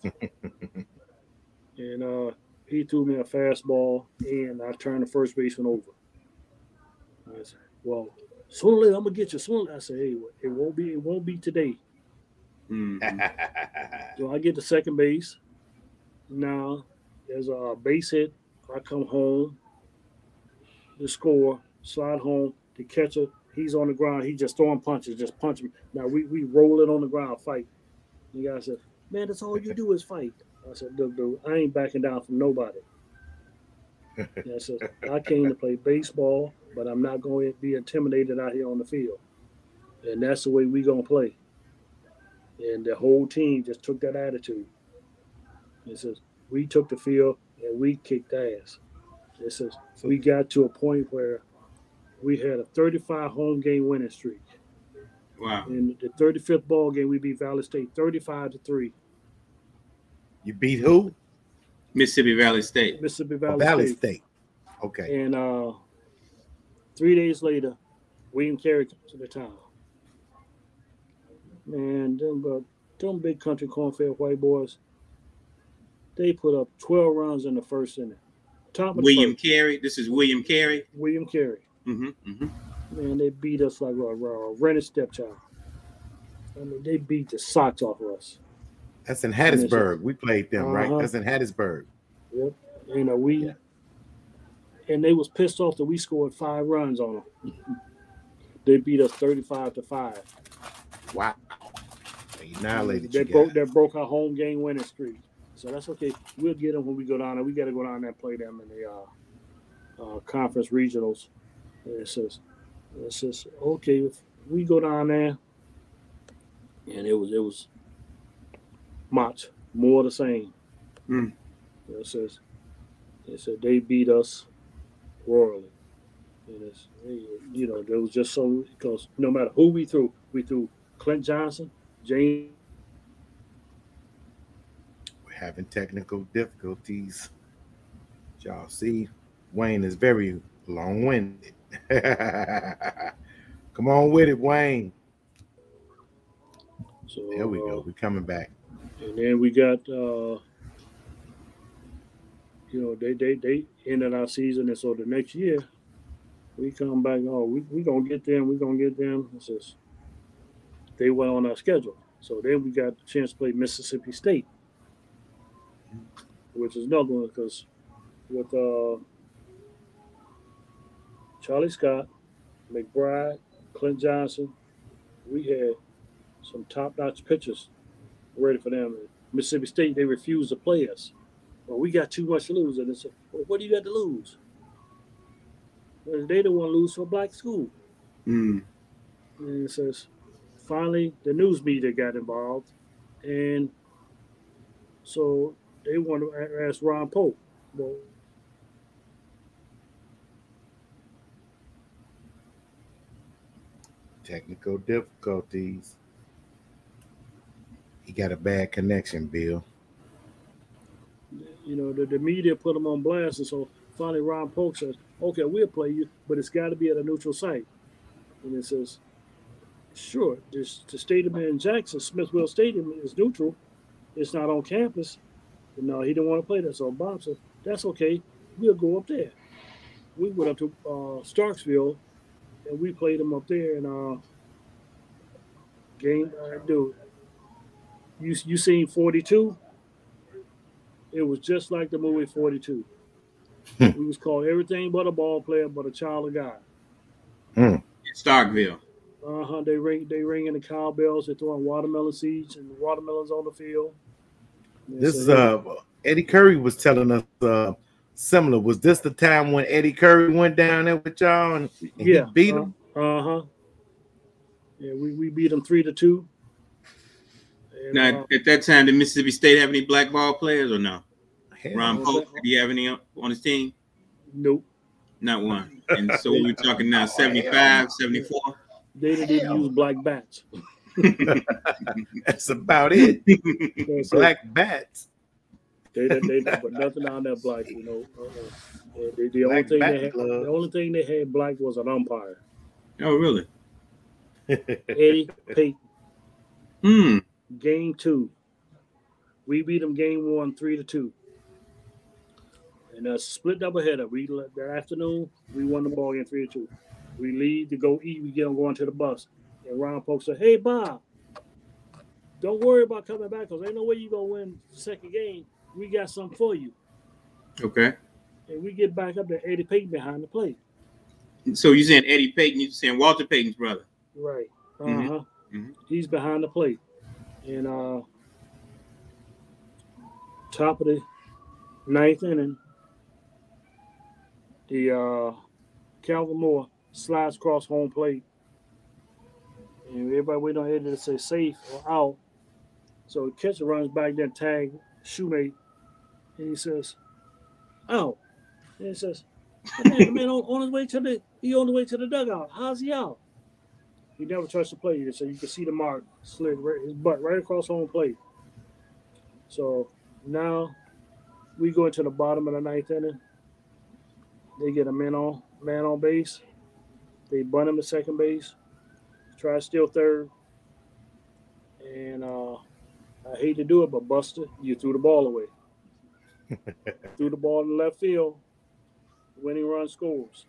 And he threw me a fastball, and I turned the first baseman over. I said, well, sooner or later, I'm going to get you. Sooner. I said, hey, it won't be today. So I get to second base. Now, there's a base hit. I come home, the score, slide home, the catcher, he's on the ground. He just throwing punches, just punch him. Now, we roll it on the ground, fight. The guy said, man, that's all you do is fight. I said, dude, I ain't backing down from nobody. And I said, I came to play baseball, but I'm not going to be intimidated out here on the field. And that's the way we going to play. And the whole team just took that attitude. It says, we took the field and we kicked ass. It says, we got to a point where we had a 35 home game winning streak. Wow. In the 35th ball game, we beat Valley State 35-3. You beat who? Mississippi Valley State. Mississippi Valley State. Okay. And 3 days later, William Carey comes to the town. Man, them big country cornfield white boys, they put up 12 runs in the first inning. William Carey. This is William Carey. William Carey. Man, they beat us like a rented stepchild. I mean, they beat the socks off of us. That's in Hattiesburg. We played them, right? That's in Hattiesburg. Yep. And they was pissed off that we scored 5 runs on them. They beat us 35-5. Wow. They annihilated That broke our home game winning streak. So that's okay. We'll get them when we go down there. We got to go down there and play them in the conference regionals. And it says, okay, if we go down there, and it was much more the same. It said they beat us royally. And it's, there was just so, because no matter who we threw Clint Johnson, James. We're having technical difficulties. Y'all see, Wayne is very long-winded. Come on with it, Wayne. So there we go. We're coming back. And then we got, they ended our season, and so the next year we come back. Oh, we gonna get them. We gonna get them. It's just they went on our schedule. So then we got the chance to play Mississippi State, which is another one because with Charlie Scott, McBride, Clint Johnson, we had some top-notch pitchers ready for them. Mississippi State, they refused to play us. Well, we got too much to lose. And they said, well, what do you got to lose? Well, they don't want to lose to a black school. And it says, finally, the news media got involved. And so they want to ask Ron Pope. Well, technical difficulties. He got a bad connection, Bill. The media put him on blast, and so finally Ron Polk says, okay, we'll play you, but it's got to be at a neutral site. And it says, sure, the stadium in Jackson, Smithville Stadium, is neutral. It's not on campus. But no, he didn't want to play that. So Bob said, that's okay. We'll go up there. We went up to Starksville, and we played them up there in game. Dude, you seen 42? It was just like the movie 42. We was called everything but a ball player, but a child of God. Starkville. They ringing the cowbells. They're throwing watermelon seeds and watermelons on the field. This is Eddie Curry was telling us similar. Was this the time when Eddie Curry went down there with y'all and he beat him? Yeah, we beat them 3-2. Now, at that time, did Mississippi State have any black ball players or no? Ron Polk, did he have any on his team? Nope. Not one. And so we're talking now 75, 74? They didn't even use black bats. That's about it. Black bats. They but nothing on that black, you know. The only thing they had black was an umpire. Oh, really? Eddie Payton. Game 2. We beat them game 1, 3-2. And split doubleheader. That afternoon, we won the ball game 3-2. We leave to go eat. We get on going to the bus. And Ron Polk said, "Hey, Bob, don't worry about coming back because ain't no way you're going to win the second game. We got something for you." Okay. And we get back up to Eddie Payton behind the plate. So you're saying Eddie Payton, you're saying Walter Payton's brother. Right. He's behind the plate. And top of the 9th inning, the Calvin Moore slides across home plate. And everybody waiting on Eddie to say safe or out. So the catcher runs back there, tag shoemate, and he says, "Out." And he says, "The man on his way to the dugout. How's he out?" He never touched the plate, so you can see the mark slid his butt right across home plate. So now we go into the bottom of the 9th inning. They get a man on base. They bunt him to second base. Try to steal third. And I hate to do it, but Buster, you threw the ball away. Threw the ball in the left field. Winning run scores.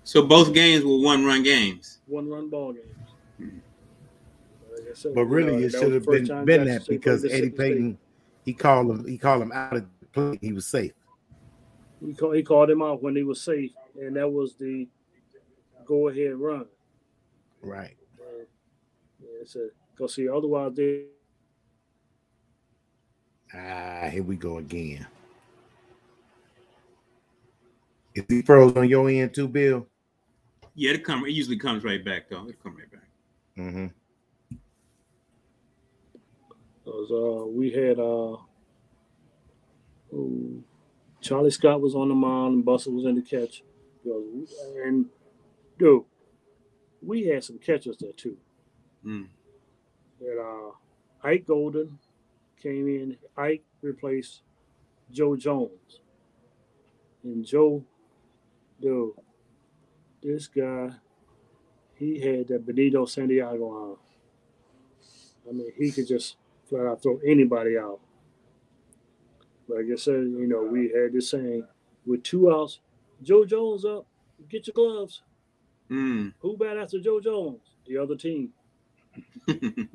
So both games were one-run games. One-run ball games. Like I said, but really, it should have been that because Eddie Payton, he called him out of the play. He was safe. He called him out when he was safe, and that was the go-ahead run. Right. Because see, otherwise they. Here we go again. Is he froze on your end too, Bill? Yeah, it usually comes right back, though. It'll come right back. Mm-hmm. Because we had Charlie Scott was on the mound and Buster was in the catch. And dude, we had some catchers there too. And Ike Golden came in. Ike replaced Joe Jones. And Joe, dude, this guy, he had that Benito Santiago arm. I mean, he could just flat out throw anybody out. But like I said, you know, we had this saying, with 2 outs, Joe Jones up, get your gloves. Who bat after Joe Jones? The other team. You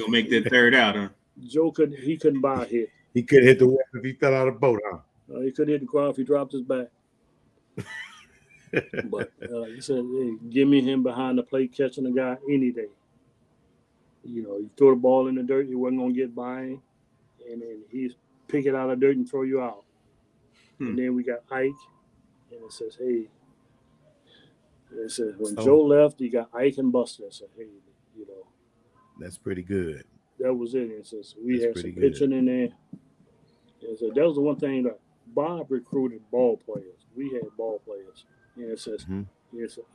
gonna make that third out, huh? Joe couldn't buy a hit. He could hit the wall if he fell out of the boat, huh? He could hit the ground if he dropped his back. But he said, "Hey, give me him behind the plate catching the guy any day. You know, you throw the ball in the dirt, he wasn't gonna get by him, and then he's pick it out of dirt and throw you out." And then we got Ike, and it says, "Hey." It says when Joe left, you got Ike and Buster. It said, "Hey, you know." That's pretty good. That was it. It says we had some pitching in there. And so that was the one thing that Bob recruited ball players. We had ball players. And it says,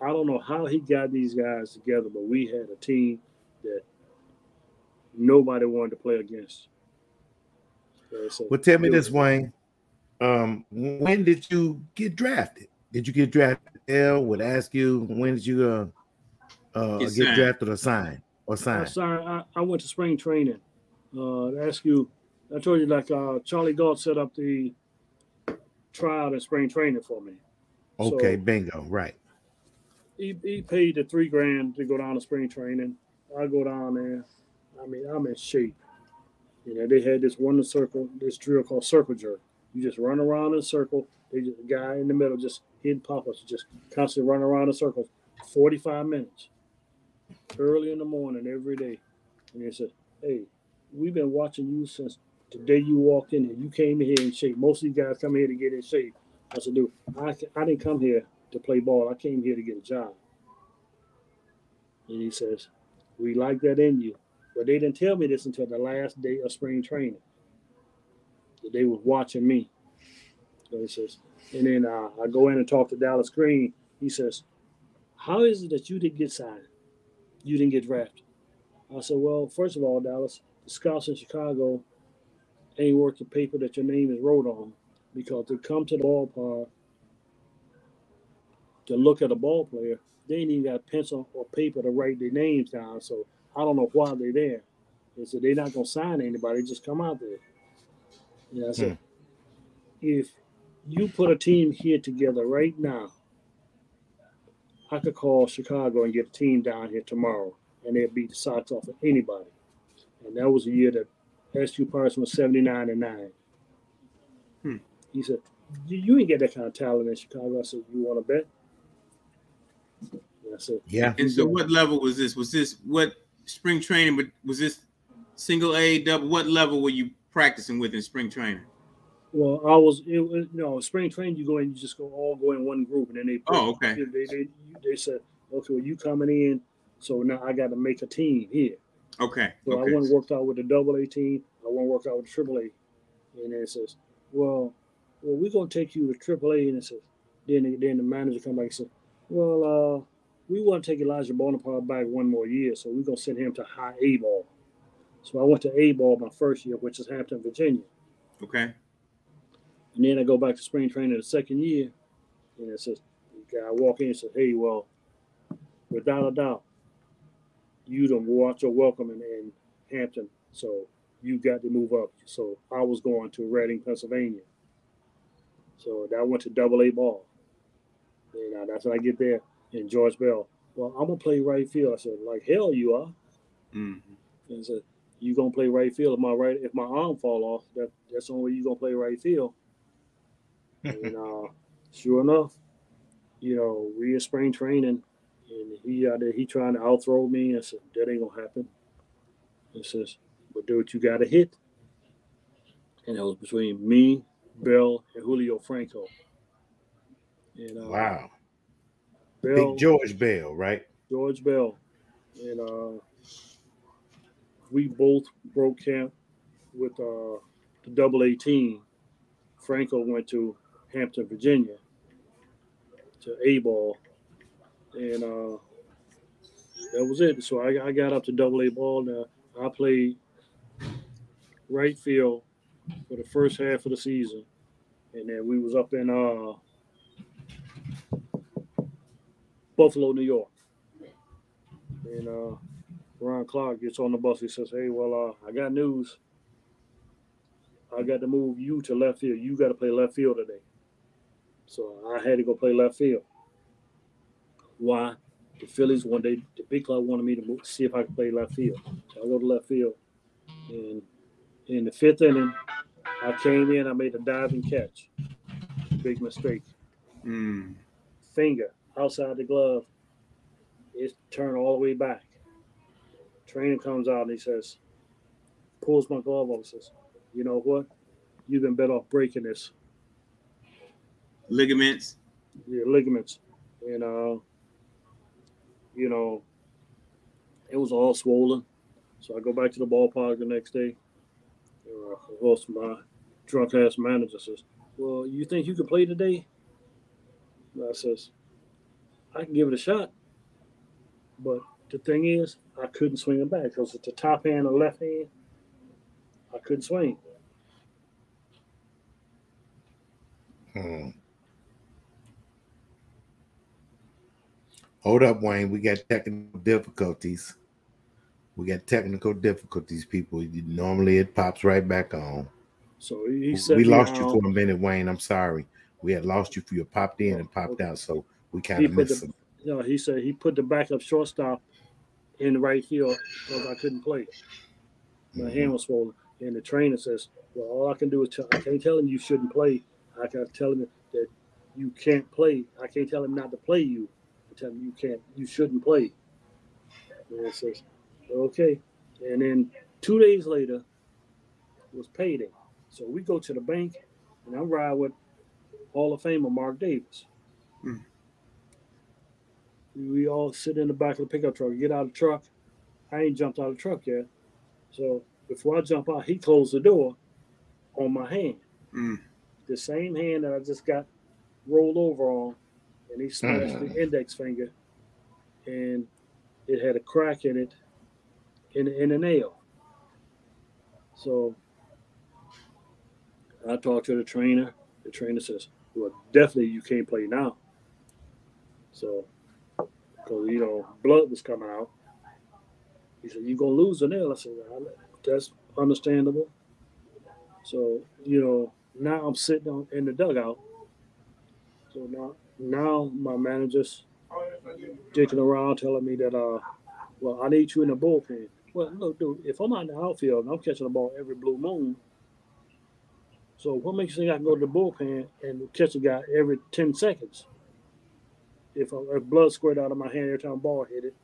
I don't know how he got these guys together, but we had a team that nobody wanted to play against. Well, tell me this, Wayne. When did you get drafted? Did you get drafted? L would ask you, when did you get drafted or signed? I went to spring training. Ask you, I told you like Charlie Galt set up the tryout and spring training for me. Okay, so, bingo, right. He paid the $3,000 to go down to spring training. I go down there. I mean, I'm in shape. You know, they had this this drill called circle jerk. You just run around in a circle. The guy in the middle just hitting pop-ups, just constantly run around in circles, 45 minutes, early in the morning every day. And they said, "Hey, we've been watching you since the day you walked in here. You came in here in shape. Most of these guys come here to get in shape." I said, "Dude, I didn't come here to play ball. I came here to get a job." And he says, "We like that in you." But they didn't tell me this until the last day of spring training. They was watching me. So he says, and then I go in and talk to Dallas Green. He says, how is it that you didn't get signed? You didn't get drafted? I said, well, first of all, Dallas, the scouts in Chicago ain't worth the paper that your name is wrote on, because to come to the ballpark to look at a ball player, they ain't even got pencil or paper to write their names down. So I don't know why they're there. They said they're not going to sign anybody, just come out there. And I said, if you put a team here together right now, I could call Chicago and get a team down here tomorrow, and they'll beat the Sox off of anybody. And that was the year that SU Parsons was 79-9. He said, you ain't get that kind of talent in Chicago. I said, you want to bet? And I said, yeah. And so what level was this? Was this what spring training, but was this single A, double? What level were you practicing with in spring training? Well, I was, spring training, you go in, you just go in one group, and then they okay. They said, okay, well, you coming in, so now I got to make a team here. Okay. So I went and worked out with the AA team. I went and worked out with the AAA. And then it says, well, we're going to take you to AAA. And it says, then the manager come back and said, well, we want to take Elijah Bonaparte back one more year, so we're going to send him to high A ball. So I went to A ball my first year, which is Hampton, Virginia. Okay. And then I go back to spring training the second year, and it says, the guy walk in and says, hey, well, without a doubt, you don't watch your welcome in Hampton, so you got to move up. So I was going to Reading, Pennsylvania. So I went to AA ball. And that's when I get there. And George Bell, well, I'm going to play right field. I said, like hell you are. Mm-hmm. And I said, you going to play right field. If my arm fall off, that's the only way you're going to play right field. And sure enough, we in spring training, and he trying to out-throw me. I said, that ain't going to happen. He says, but dude, you got to hit. And it was between me, Bell, and Julio Franco. And, wow. Bell, Big George Bell, right? George Bell. And we both broke camp with the AA team. Franco went to Hampton, Virginia, to A ball. And that was it. So I got up to AA ball. Now I played right field for the first half of the season, and then we was up in Buffalo, New York. And Ron Clark gets on the bus. He says, hey, well, I got news. I got to move you to left field. You got to play left field today. So I had to go play left field. Why? The Phillies the big club wanted me to see if I could play left field. So I go to left field. And in the fifth inning, I came in, I made a diving catch. Big mistake. Finger outside the glove. It's turned all the way back. Trainer comes out and he says, pulls my glove off and says, you know what? You've been better off breaking this. Ligaments? Yeah, ligaments. And, it was all swollen. So I go back to the ballpark the next day. Of course, my drunk-ass manager says, well, you think you can play today? And I says, I can give it a shot. But the thing is, I couldn't swing it back because it's the top hand or left hand. I couldn't swing. Hold up, Wayne. We got technical difficulties. People. Normally it pops right back on. So he said we lost you for a minute, Wayne. I'm sorry. We had lost you for you popped in and popped out, so we kind of missed him. He said he put the backup shortstop in the right field because I couldn't play. My hand was swollen. And the trainer says, well, all I can do is I can't tell him you shouldn't play. I can tell him that you can't play. I can't tell him not to play you. I tell him you shouldn't play. And it says, okay. And then 2 days later was payday. So we go to the bank, and I'm riding with Hall of Famer Mark Davis. We all sit in the back of the pickup truck, get out of the truck. I ain't jumped out of the truck yet. So before I jump out, he closed the door. on my hand. The same hand that I just got rolled over on, and he smashed the index finger, and it had a crack in it in a nail. So I talked to the trainer. The trainer says, well, definitely you can't play now. So, because, blood was coming out. He said, you're going to lose the nail. I said, well, that's understandable. So, now I'm sitting in the dugout. So now my manager's dicking around telling me that, well, I need you in the bullpen. Well, look, dude, if I'm out in the outfield and I'm catching the ball every blue moon, so what makes you think I can go to the bullpen and catch a guy every 10 seconds? If blood squirt out of my hand every time a ball hit it.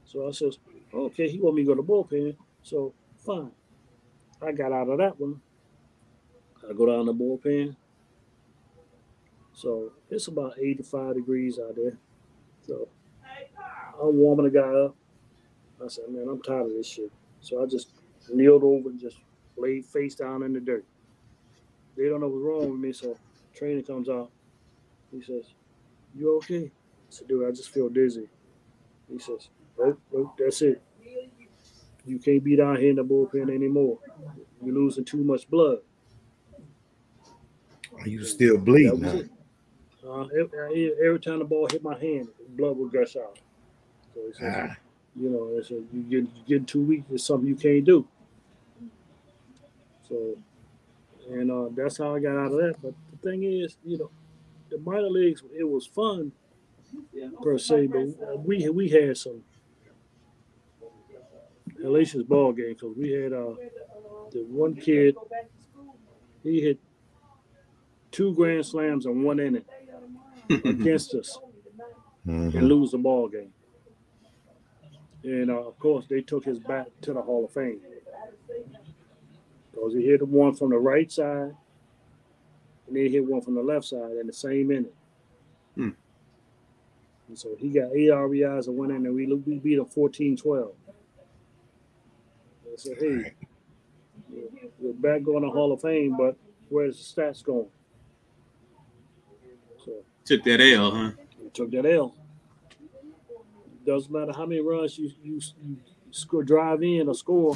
So I says, okay, he want me to go to the bullpen, so fine. I got out of that one. I go down the bullpen. So it's about 85 degrees out there. So I'm warming the guy up. I said, man, I'm tired of this shit. So I just kneeled over and just laid face down in the dirt. They don't know what's wrong with me, so trainer comes out. He says, you okay? I said, dude, I just feel dizzy. He says, nope, that's it. You can't be down here in the bullpen anymore. You're losing too much blood. Are you still bleeding? Every time the ball hit my hand, blood would gush out. So he says, you get too weak. It's something you can't do. So, and that's how I got out of that. But the thing is, the minor leagues, it was fun per se, but we had some hellacious ball game because we had the one kid, he hit 2 grand slams in 1 inning against us and lose the ball game. And of course, they took his bat to the Hall of Fame because he hit one from the right side and then he hit one from the left side in the same inning. And so he got 8 RBIs in 1 inning, and we beat him 14-12. I said, hey, we're back going to Hall of Fame, but where's the stats going? So took that L, huh? We took that L. Doesn't matter how many runs you score, drive in or score.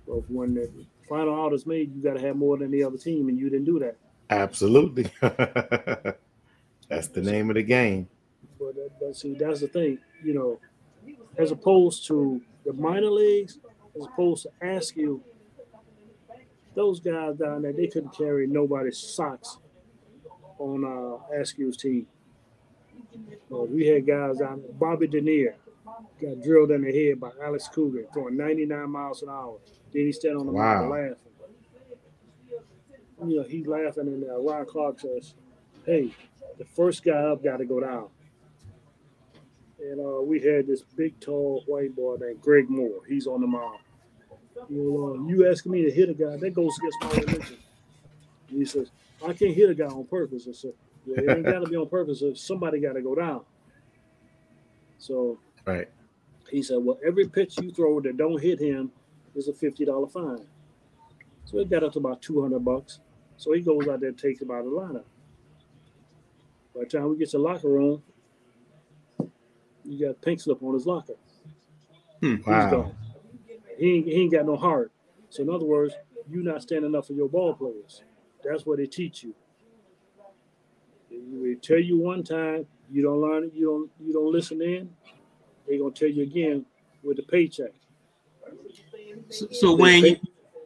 But when the final out is made, you got to have more than the other team, and you didn't do that. Absolutely. That's the name of the game. But see, that's the thing, as opposed to the minor leagues, as opposed to Askew, those guys down there, they couldn't carry nobody's socks on Askew's team. We had guys down there. Bobby Denier got drilled in the head by Alex Cougar, throwing 99 miles an hour. Then he stand on the mound laughing. He's laughing, and Ron Clark says, hey, the first guy up got to go down. And we had this big, tall white boy named Greg Moore. He's on the mound. You asking me to hit a guy, that goes against my religion. And he says, I can't hit a guy on purpose. I said, it ain't got to be on purpose. Somebody got to go down. So he said, well, every pitch you throw that don't hit him is a $50 fine. So it got up to about $200. So he goes out there and takes him out of the lineup. By the time we get to the locker room, you got pink slip on his locker. He's gone. He ain't got no heart. So in other words, you're not standing up for your ball players. That's what they teach you. They tell you one time, you don't learn it, you don't listen in, they're gonna tell you again with the paycheck. So Wayne, you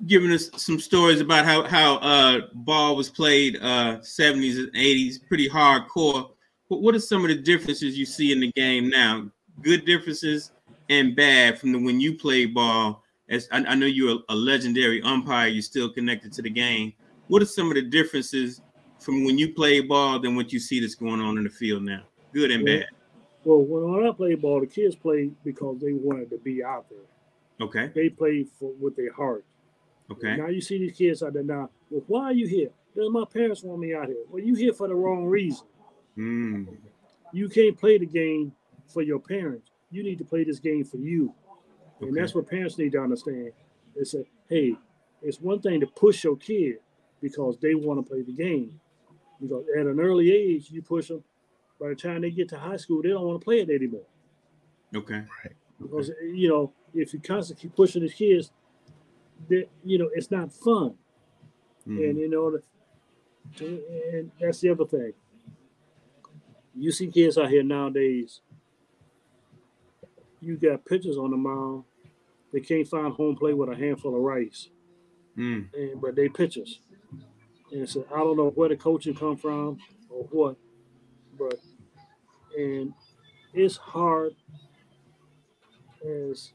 giving us some stories about how ball was played 70s and 80s, pretty hardcore. But what are some of the differences you see in the game now? Good differences and bad from when you played ball. As I know you're a legendary umpire, you're still connected to the game. What are some of the differences from when you played ball than what you see that's going on in the field now? Good and bad. Well, when I played ball, the kids played because they wanted to be out there. Okay. They played with their heart. Okay. And now you see these kids out there now. Well, why are you here? Because my parents want me out here. Well, you here for the wrong reason. You can't play the game for your parents. You need to play this game for you. And that's what parents need to understand. They say, hey, it's one thing to push your kid because they want to play the game. Because at an early age, you push them. By the time they get to high school, they don't want to play it anymore. Okay. Right. Because, you know, if you constantly keep pushing the kids, you know, it's not fun. And, you know, and that's the other thing. You see kids out here nowadays, you got pitchers on the mound, they can't find home plate with a handful of rice. But they pitchers. And so I don't know where the coaching come from or what, but and it's hard as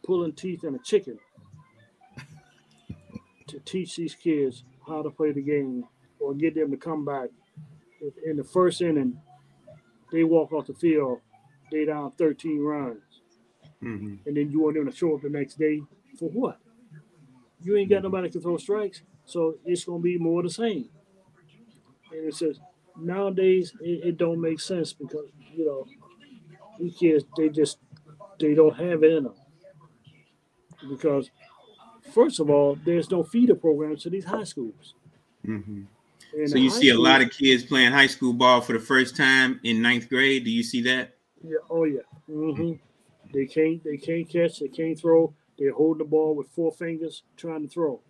pulling teeth in a chicken to teach these kids how to play the game or get them to come back. If in the first inning, they walk off the field, they down 13 runs. And then you want them to show up the next day for what? You ain't got nobody to throw strikes, so it's going to be more the same. And it says, nowadays, it don't make sense because, you know, these kids, they don't have it in them. Because, first of all, there's no feeder programs to these high schools. So you see a lot of kids playing high school ball for the first time in 9th grade. Do you see that? Yeah. Oh, yeah. They can't catch. They can't throw. They're holding the ball with 4 fingers trying to throw.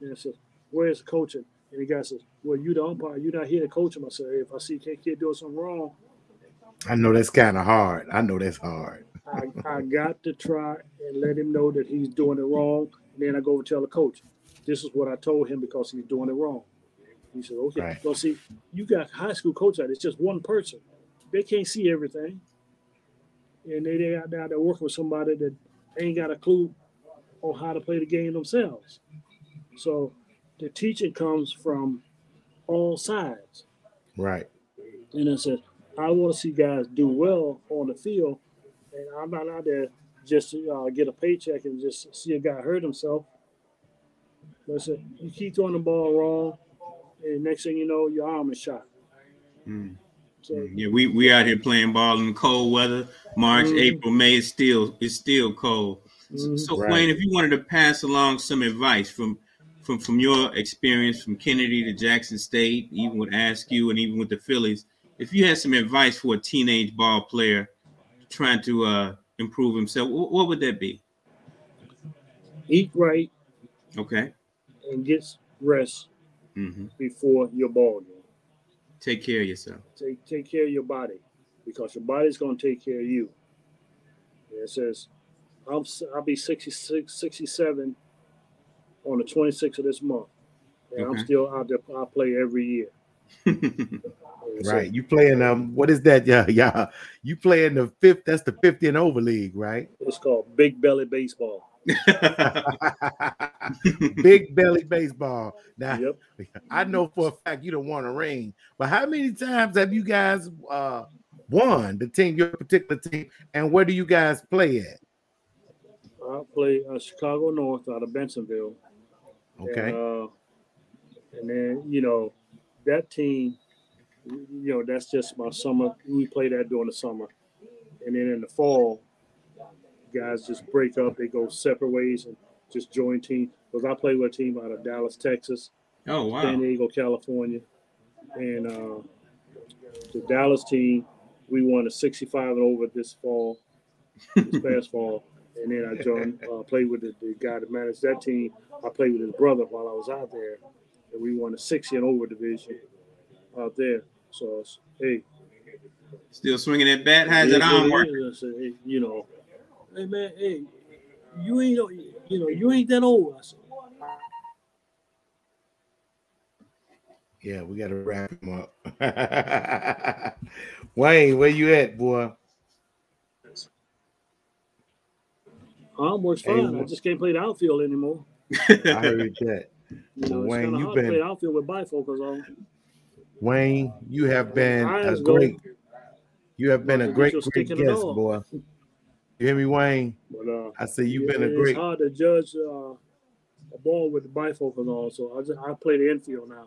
And I said, where's the coaching? And the guy says, well, you the umpire. You're not here to coach him. I said, hey, if I see a kid doing something wrong. I know that's kind of hard. I know that's hard. I got to try and let him know that he's doing it wrong. And then I go and tell the coach, this is what I told him because he's doing it wrong. He said, okay. Right. Well, see, you got high school coach out. It's just one person. They can't see everything. And they out there working with somebody that ain't got a clue on how to play the game themselves. So the teaching comes from all sides. Right. And I said, I want to see guys do well on the field. And I'm not out there just to get a paycheck and just see a guy hurt himself. But I said, you keep throwing the ball wrong, and next thing you know, your arm is shot. So, yeah, we out here playing ball in cold weather. March, April, May, it's still cold. So right. Wayne, if you wanted to pass along some advice from your experience from Kennedy to Jackson State, even with Askew and even with the Phillies, if you had some advice for a teenage ball player trying to improve himself, what would that be? Eat right. Okay. And get rest before your ball game. Take care of yourself. Take care of your body because your body's going to take care of you. And it says, I'll be 66, 67 on the 26th of this month. And I'm still out there. I play every year. Right. You playing what is that? Yeah. You playing the 5th, that's the 50 and over league, right? It's called Big Belly Baseball. Big belly baseball. Now, I know for a fact you don't want a ring, but how many times have you guys won your particular team, and where do you guys play at? I play Chicago North out of Bensonville. Okay. And then, you know, that team, you know, that's just my summer. We play that during the summer. And then in the fall, guys just break up. They go separate ways and just join teams. Because I play with a team out of Dallas, Texas. Oh, wow. San Diego, California. And the Dallas team, we won a 65 and over this past fall. And then I joined, played with the guy that managed that team. I played with his brother while I was out there. And we won a 60 and over division out there. So, hey. Still swinging that bat? How's that arm work? Hey, you know, hey, man, hey, you ain't that old. I said, yeah, we got to wrap him up. Wayne, where you at, boy? Arm works fine. I just can't play the outfield anymore. I heard that. You know, Wayne, you've been play outfield with bifocals on. Wayne, you have been a great guest, boy. You hear me, Wayne? But, I say you've been a great. It's hard to judge a ball with the bifocals on, so I play the infield now.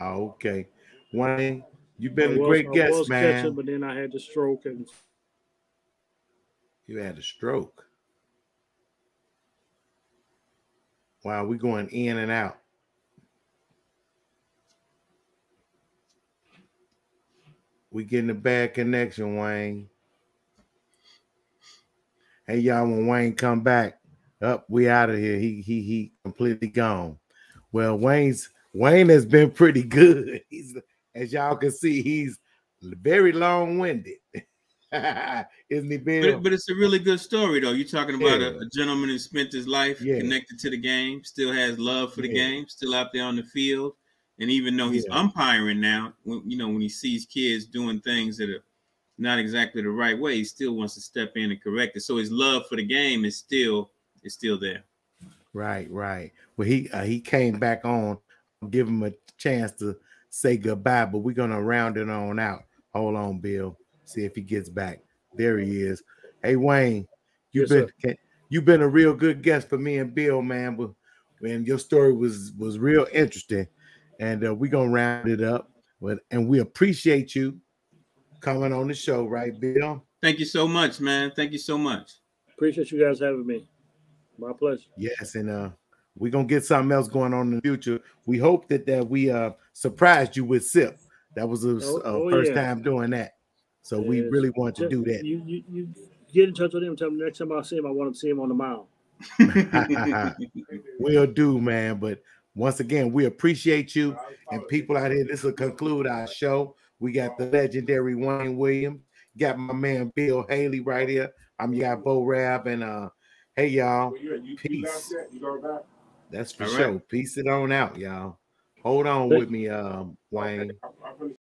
Oh, okay, Wayne, you've been a great guest, man. Catching, but then I had the stroke and. You had a stroke. Wow, we going in and out. We getting a bad connection, Wayne. Hey, y'all, when Wayne come back, we out of here. He completely gone. Well, Wayne has been pretty good. He's, as y'all can see, he's very long-winded. Isn't he, Bill? But it's a really good story, though. You're talking about a gentleman who spent his life connected to the game, still has love for the game, still out there on the field. And even though he's umpiring now, when he sees kids doing things that are not exactly the right way, he still wants to step in and correct it. So his love for the game is still there. Right. Well, he came back on. I'll give him a chance to say goodbye, but we're gonna round it on out. Hold on, Bill. See if he gets back. There he is. Hey, Wayne, you've been a real good guest for me and Bill, man. And your story was real interesting, and we're gonna round it up. And we appreciate you coming on the show, right, Bill? Thank you so much, man. Thank you so much. Appreciate you guys having me. My pleasure. Yes, and we're gonna get something else going on in the future. We hope that we surprised you with SIP. That was the first time doing that. So we really want to do that. You get in touch with him. Tell him next time I see him, I want to see him on the mound. Will do, man. But once again, we appreciate you and people out here. This will conclude our show. We got the legendary Wayne Williams. Got my man Bill Haley right here. I'm your guy Bo Rab, and hey y'all, peace. That's for sure. Peace it on out, y'all. Hold on with me, Wayne.